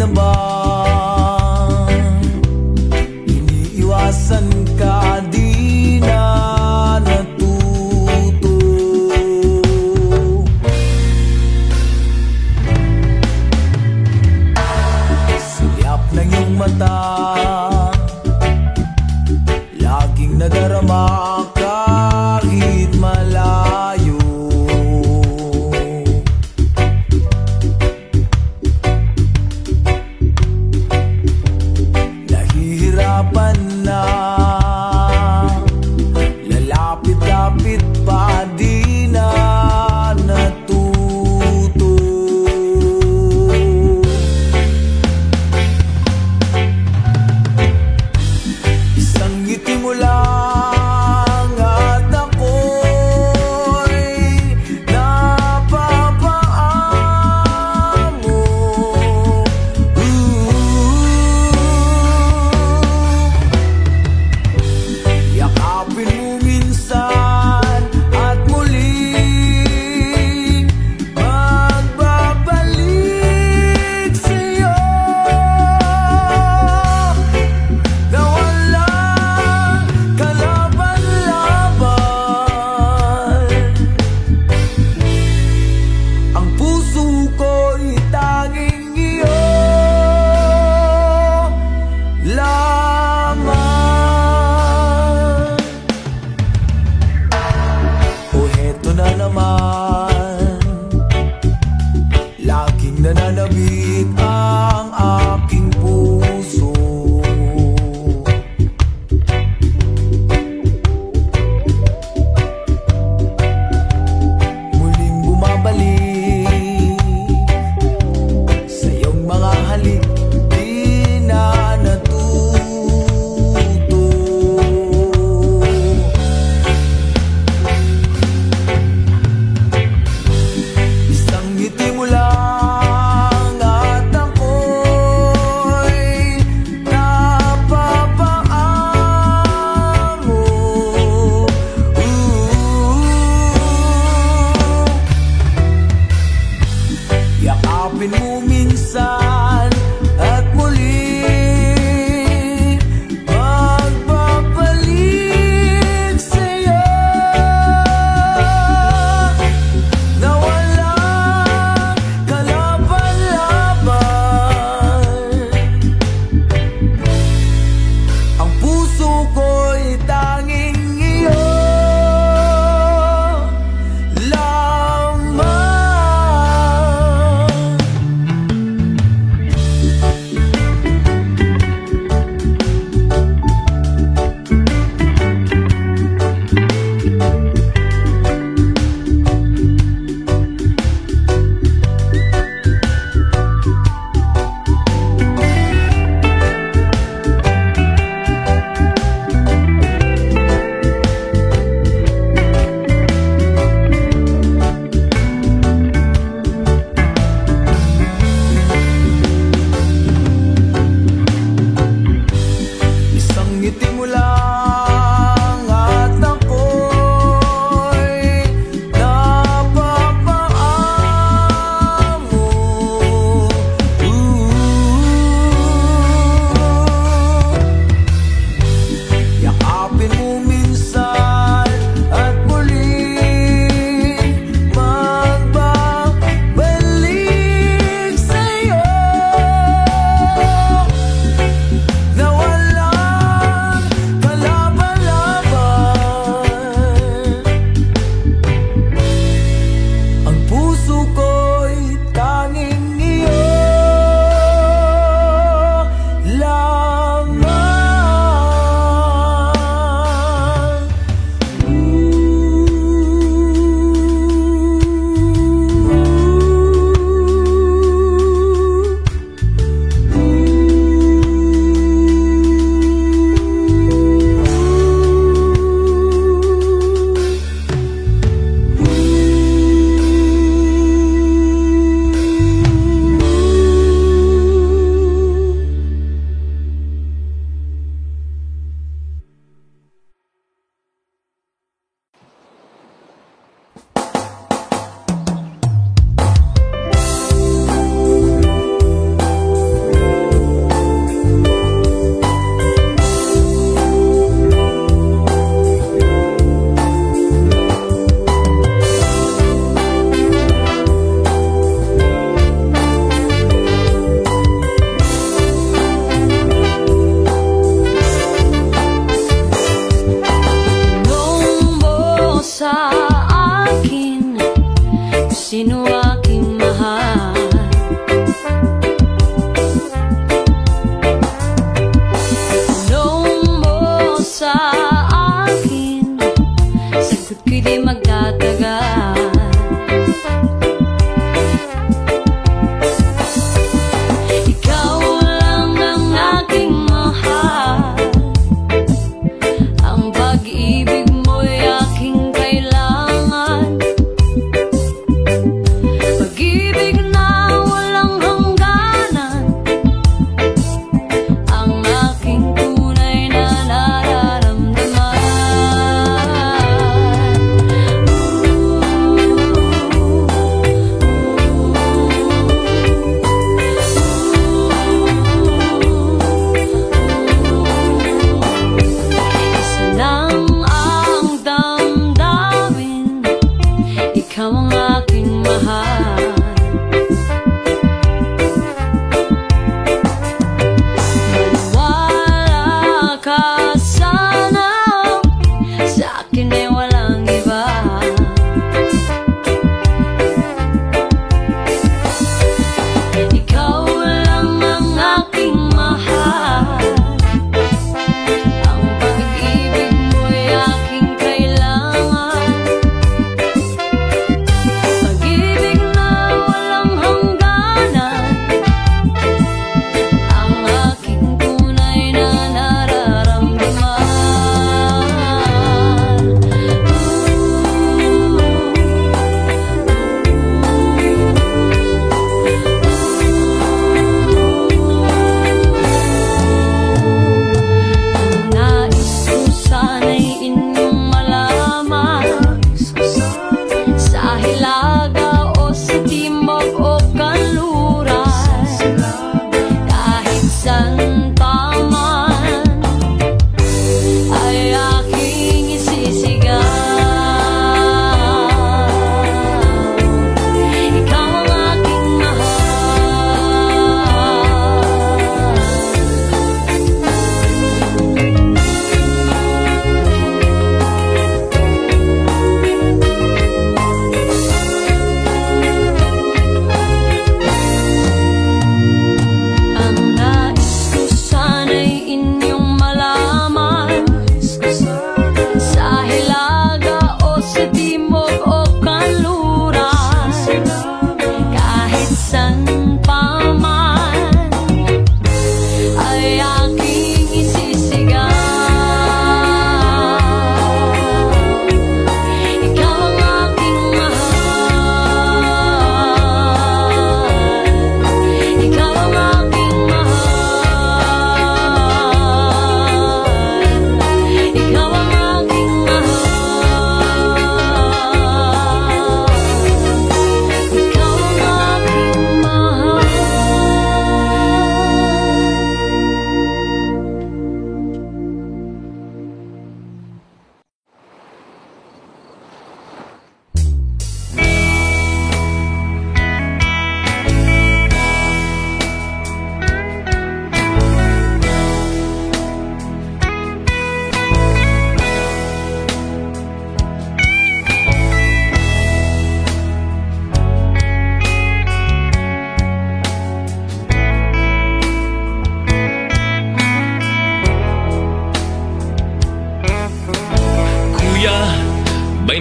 naman, iniiwasan ka, di na natuto. Sulyap ng iyong mata, laging nadarama kahit malayo. Nahihirapan na, lalapit-lapit pa, di na natuto. Isang ngiti mo lang at ako'y napapaamo. Yakapin mo minsan at muling magbabalik sa'yo na walang kalaban-laban. Ang puso ko'y tanging iyo lamang. O heto na naman, laging nananabik ang aking puso. Muling bumabalik sa iyong mga halik, di na natuto. Isang ngiti mo lang at ako'y napapaamo. Yakapin mo minsan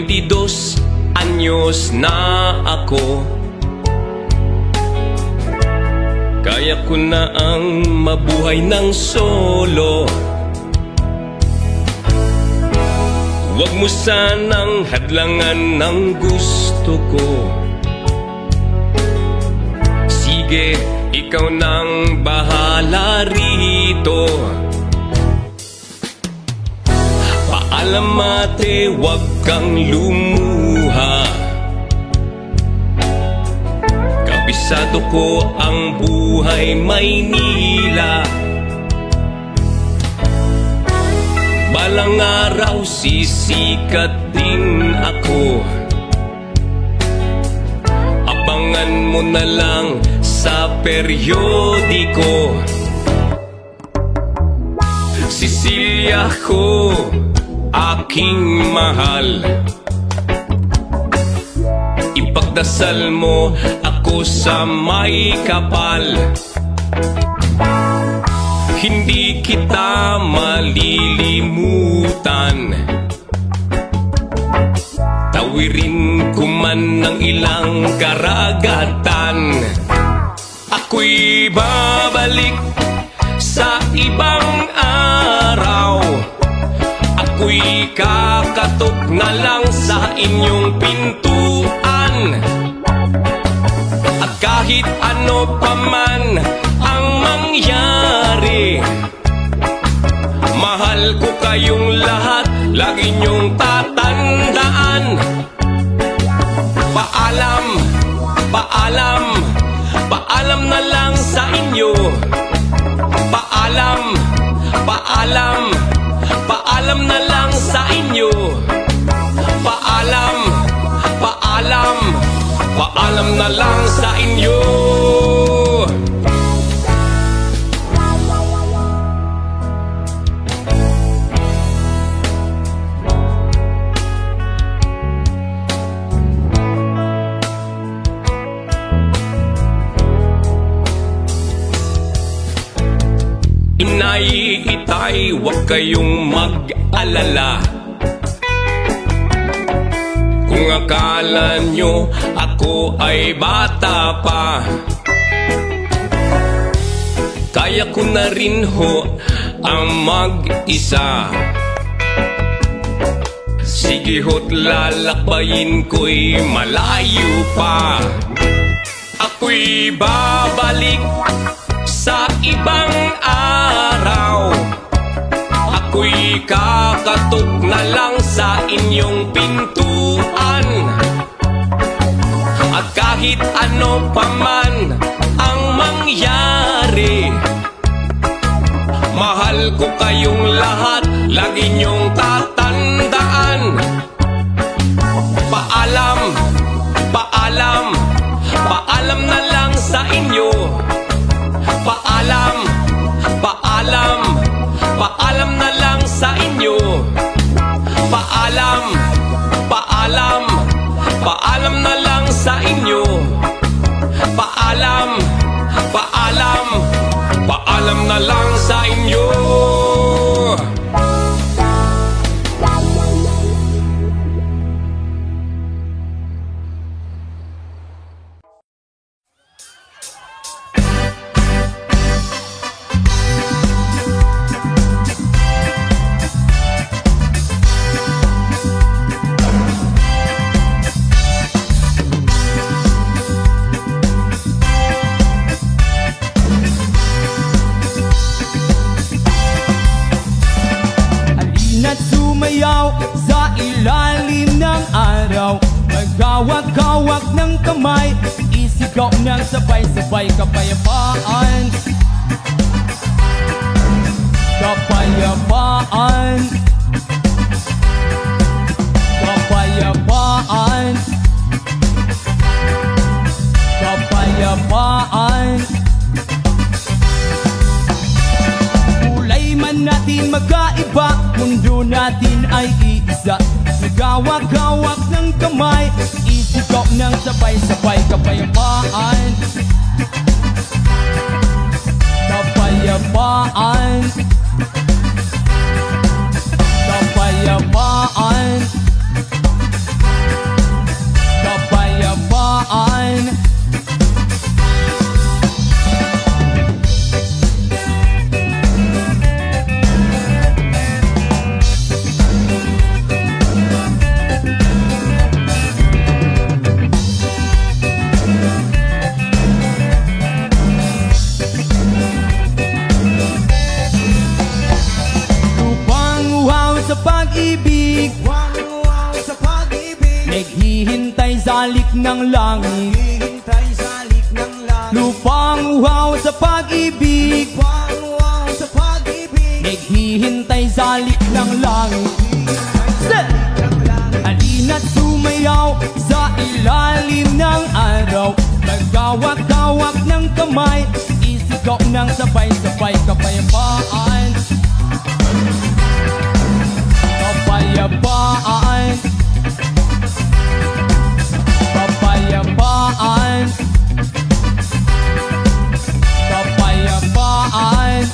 22 anyos na ako. Kaya ko na ang mabuhay ng solo. Huwag mo sanang hadlangan ng gusto ko. Sige, ikaw nang bahala rito. Paalam ate, huwag kang lumuha. Kabisado ko ang buhay Maynila. Balang araw sisikat din ako. Abangan mo na lang sa periodiko. Cecilia ko, aking mahal, ipagdasal mo ako sa may kapal. Hindi kita malilimutan. Tawirin ko man ng ilang karagatan. Ako'y babalik sa ibang araw. Ako'y kakatok na lang sa inyong pintuan. At kahit ano pa man ang mangyari, mahal ko kayong lahat, lagi niyong tatandaan. Paalam, paalam, paalam na lang sa inyo. Paalam, paalam, paalam na lang sa inyo. Paalam, paalam, paalam na lang sa inyo. Inay, itay, huwag kayong mag-alala. Kung akala nyo ako ay bata pa, kaya ko na rin ho ang mag-isa. Sige ho't lalakbayin ko'y malayo pa. Ako'y babalik sa ibang araw. Ako'y kakatok na lang sa inyong pintuan. At kahit ano pa man ang mangyari, mahal ko kayong lahat, lagi niyong tatandaan. Paalam, paalam, paalam na lang sa inyo. Paalam, paalam, paalam na lang sa inyo. Paalam, paalam, paalam na lang sa inyo. Paalam, paalam, paalam na lang sa inyo. Sa ilalim ng araw, maghawak-hawak ng kamay, isigaw ng sabay-sabay kapayapaan. Kapayapaan, kapayapaan, kapayapaan. Kulay man natin magkaiba, mundo natin ay iisa. Nagawak-hawak ng kamay, isigaw ng sabay-sabay kapayapaan. Kapayapaan, kapayapaan, sa lik ng langit, Naghihintay sa lik ng langit. lupang uhaw sa pag-ibig, Wow, sa pag-ibig. naghihintay sa lik ng langit. Halina't sumayaw sa ilalim ng araw, magkawak-kawak ng kamay, isigaw ng sabay-sabay kapayapaan. Kapayapaan, kapayapaan, kapayapaan.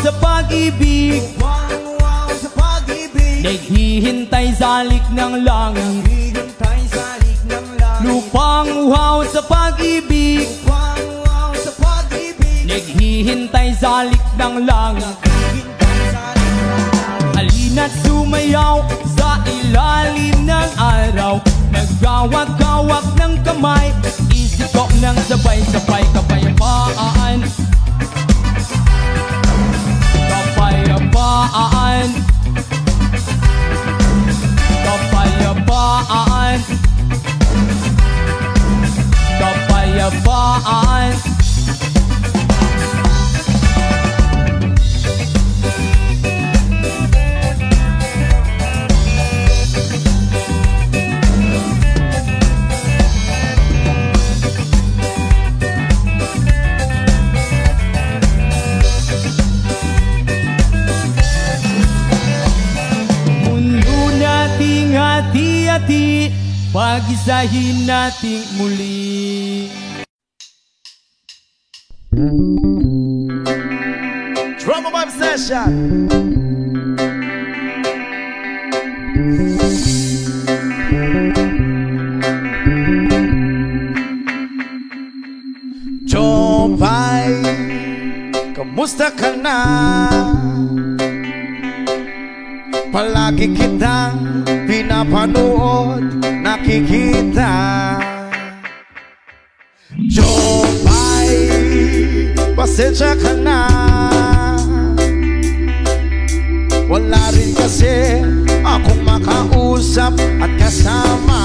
Sa pag-ibig, Wow, sa pag-ibig. naghihintay sa lik ng langit, Naghihintay sa lik ng langit. lupang uhaw sa pag-ibig, Wow, sa pag-ibig. naghihintay sa lik ng langit. Naghihintay sa lik ng langit. Halina't sumayaw sa ilalim ng araw, magkawak-kawak ng kamay, isigaw ng sabay-sabay kapayapaan. Kapayapaan, kapayapaan, kapayapaan. Hati-hati, pag-isahin nating muli. Drama Vibe Session. Jopay, kamusta ka na? Palagi kitang pinapanood, nakikita. Jopay, pasensya ka na. Wala rin kasi akong makausap at kasama.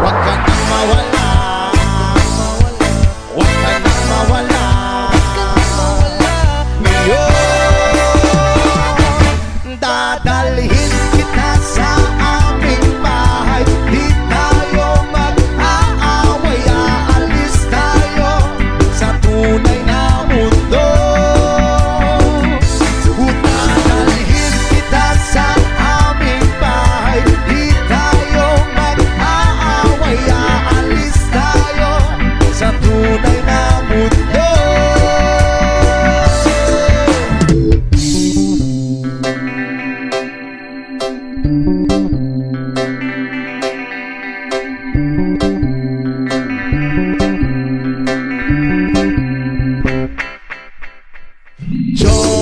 Huwag ka nang mawala, huwag ka nang mawala. Dadalhin kita sa aming bahay, di tayo mag-aaway, aalis tayo sa tunay na mundo. Dadalhin kita sa aming bahay, di tayo mag-aaway, aalis tayo sa tunay na mundo.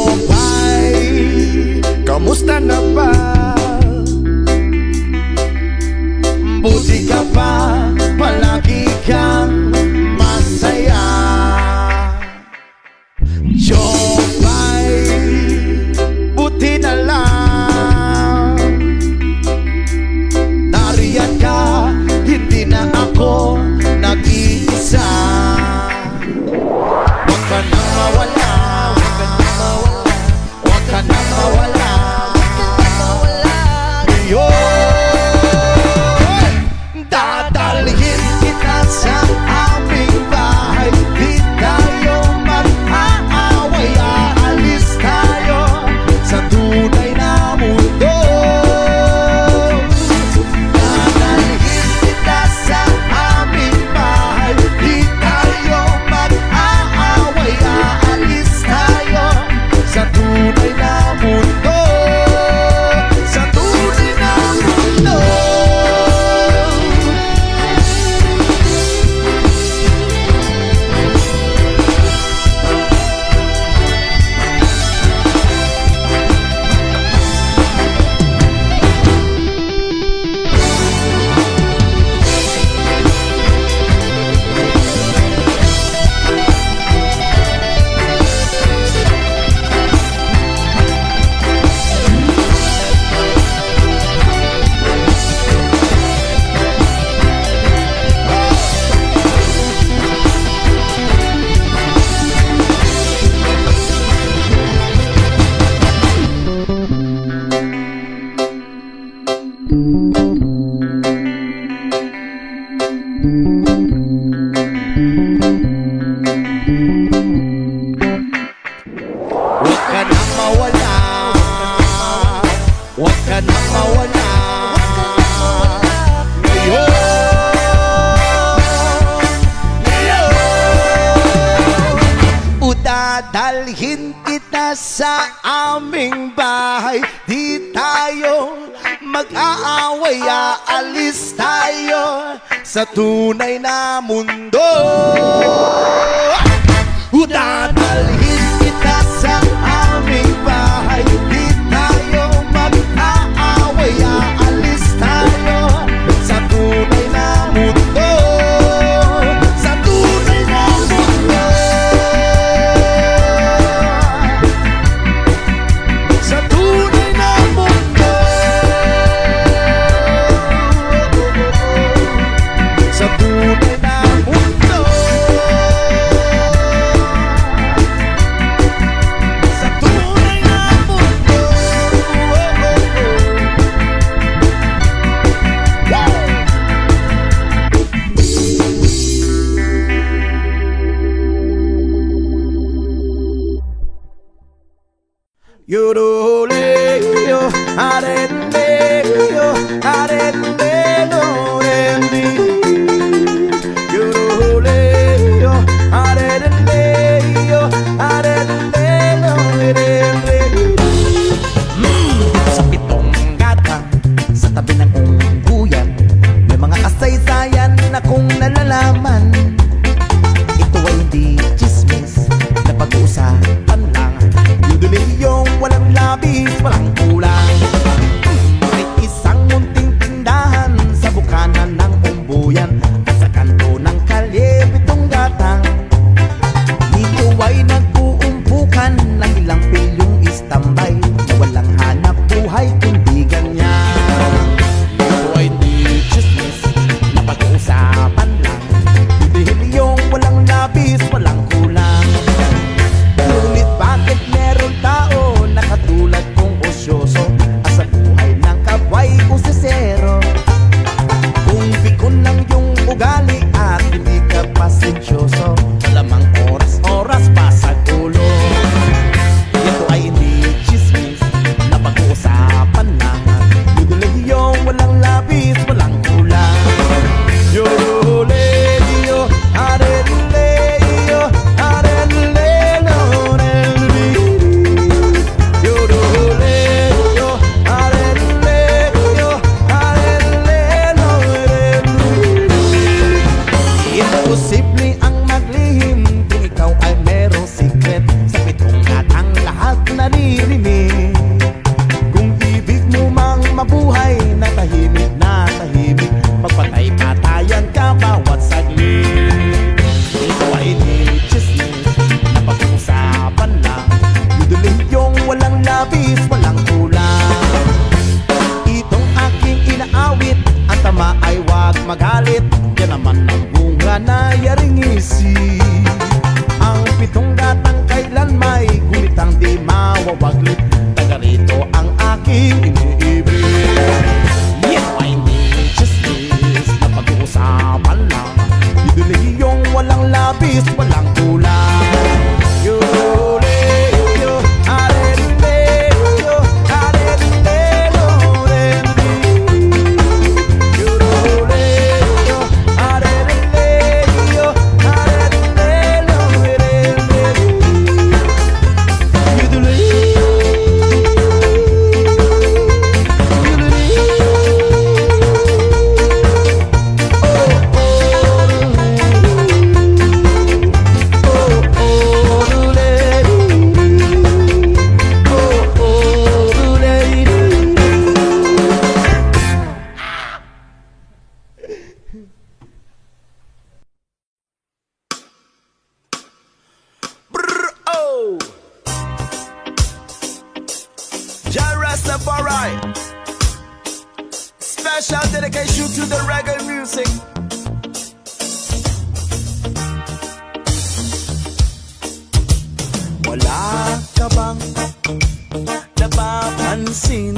Jopay, kamusta na ba? Buti ka pa, palagi kang masaya. Jopay, buti na lang nariyan ka, hindi na ako nag-iisa. Huwag ka nang mawala, huwag ka nang mawala. Dadalhin Huwag ka nang mawala, huwag ka nang mawala. Dadalhin kita sa aming bahay, di tayo mag-aaway, aalis tayo sa tunay na mundo. Dadalhin kita sa aming bahay, di tayo mag-aaway, aalis tayo sa tunay na mundo. Sa tunay na mundo. Sa tunay na mundo. Sa tunay na mundo. Sa tunay na mundo. Yoroleo, arendeo, arendelo, rendi. Yoroleo, arendeo, arendelo, rendi. Sa pitong gatang, sa tabi ng ungguyan, may mga kasaysayan akong nalalaman. Ito ay hindi chismis na pag-uusapan lang. Yung walang labis, walang kulang. May isang munting tindahan sa bukanan ng umbuyan at sa kanto ng kalye pitong gatang. Dito ay nag-uumpukan ng ilang pilyong istambay na walang hanap buhay kundi ganyan. Ito ay di chismis na pag-uusapan lang. Dahil yung walang labis, walang kulang. Ngunit bakit meron tao na katulad kong osyoso at sa buhay ng kapway usisero? Kung bikon lang yung ugali at hindi ka pasensyoso, lamang oras-oras pa sa ulo. Ito ay hindi chismis na pag-uusapan lang. Yung walang labis, walang kulang. Yoroleo, areleo, arelelo, relbi. Yoroleo, areleo, arelelo, relbi. Imposible ang maglihim kung ikaw ay merong secret. Sa pitong gatang lahat naririnig. Kung ibig mo mang mabuhay na tahimik, magpatay-patayan ka bawat saglit. Ito ay di chismis na pag-uusapan lang. Yudulin yung walang labis, walang kulang. Itong aking inaawit, ang tama ay wag magalit. Yan naman ang bunga na yaringisi. Ang pitong gatang kailan may gumitang di mawawaglit. Taga rito ang aking iniibig. Ito ay di chismis na pag-uusapan lang. Yudulin yung walang labis, walang kulang. Yoroleo, areleo, arelelo, rendi. Yoroleo, areleo, arelelo, rendi. Yudulin. Rastafari. Special dedication to the reggae music. Wala ka bang napapansin?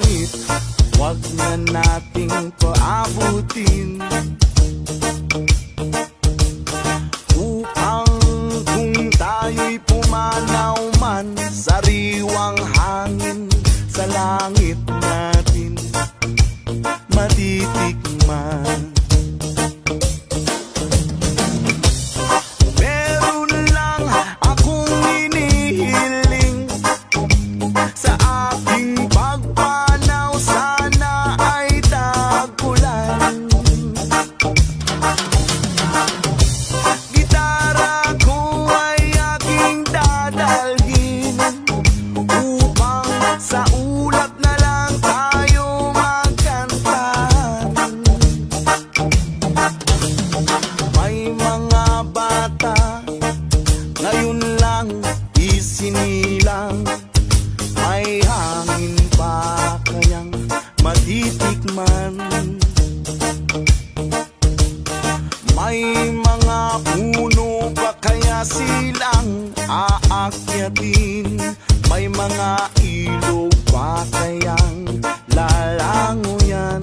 langit, wag na nating paabutin. Upang kung tayo'y pumanaw man, sariwang hangin sa langit natin matitikman. Meron lang akong inihiling, sa aking pagpanaw sana ay tag-ulan. Gitara ko ay aking dadalhin, upang sa ulat na lang tayo magkantahan. May mga bata ngayon lang isinilang, may hangin pa kayang matitikman. May mga puno pa kaya silang aakyatin, may mga ilog pa kayang lalanguyan.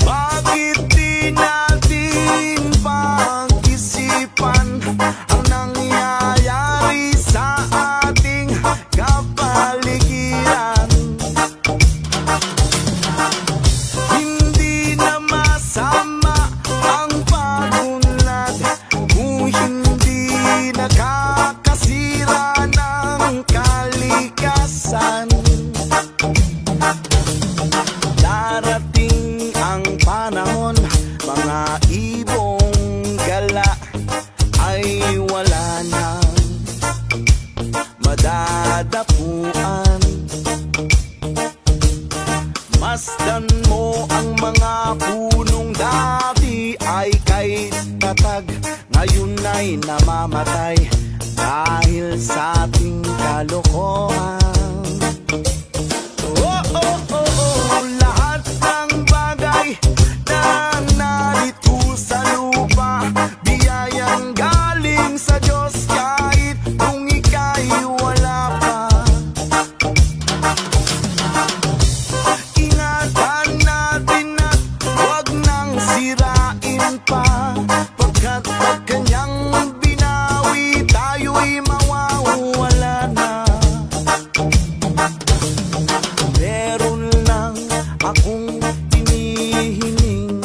Bakit di natin pag-isipan ang nangyayari sa ating kapaligiran? Hindi na masama ang pagunlad kung hindi nakakasira ng kalikasan. Darating ang panahon, mga ibong gala ay wala nang madadapuan. Masdan mo ang mga punong dati ay kay tatag, ngayon ay namamatay dahil sa ating kalokohan. Oh, oh, oh, oh, lahat ng bagay na narito sa lupa, biyayang galing sa Diyos kahit kung ika'y wala pa. Ingatan natin at huwag nang sirain pa, pagkat pag kanyang binawi tayo'y mawawala na. Meron lang akong hinihiling,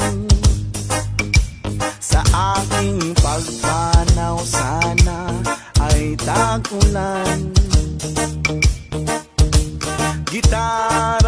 sa aking pagpanaw sana ay tag-ulan. Gitara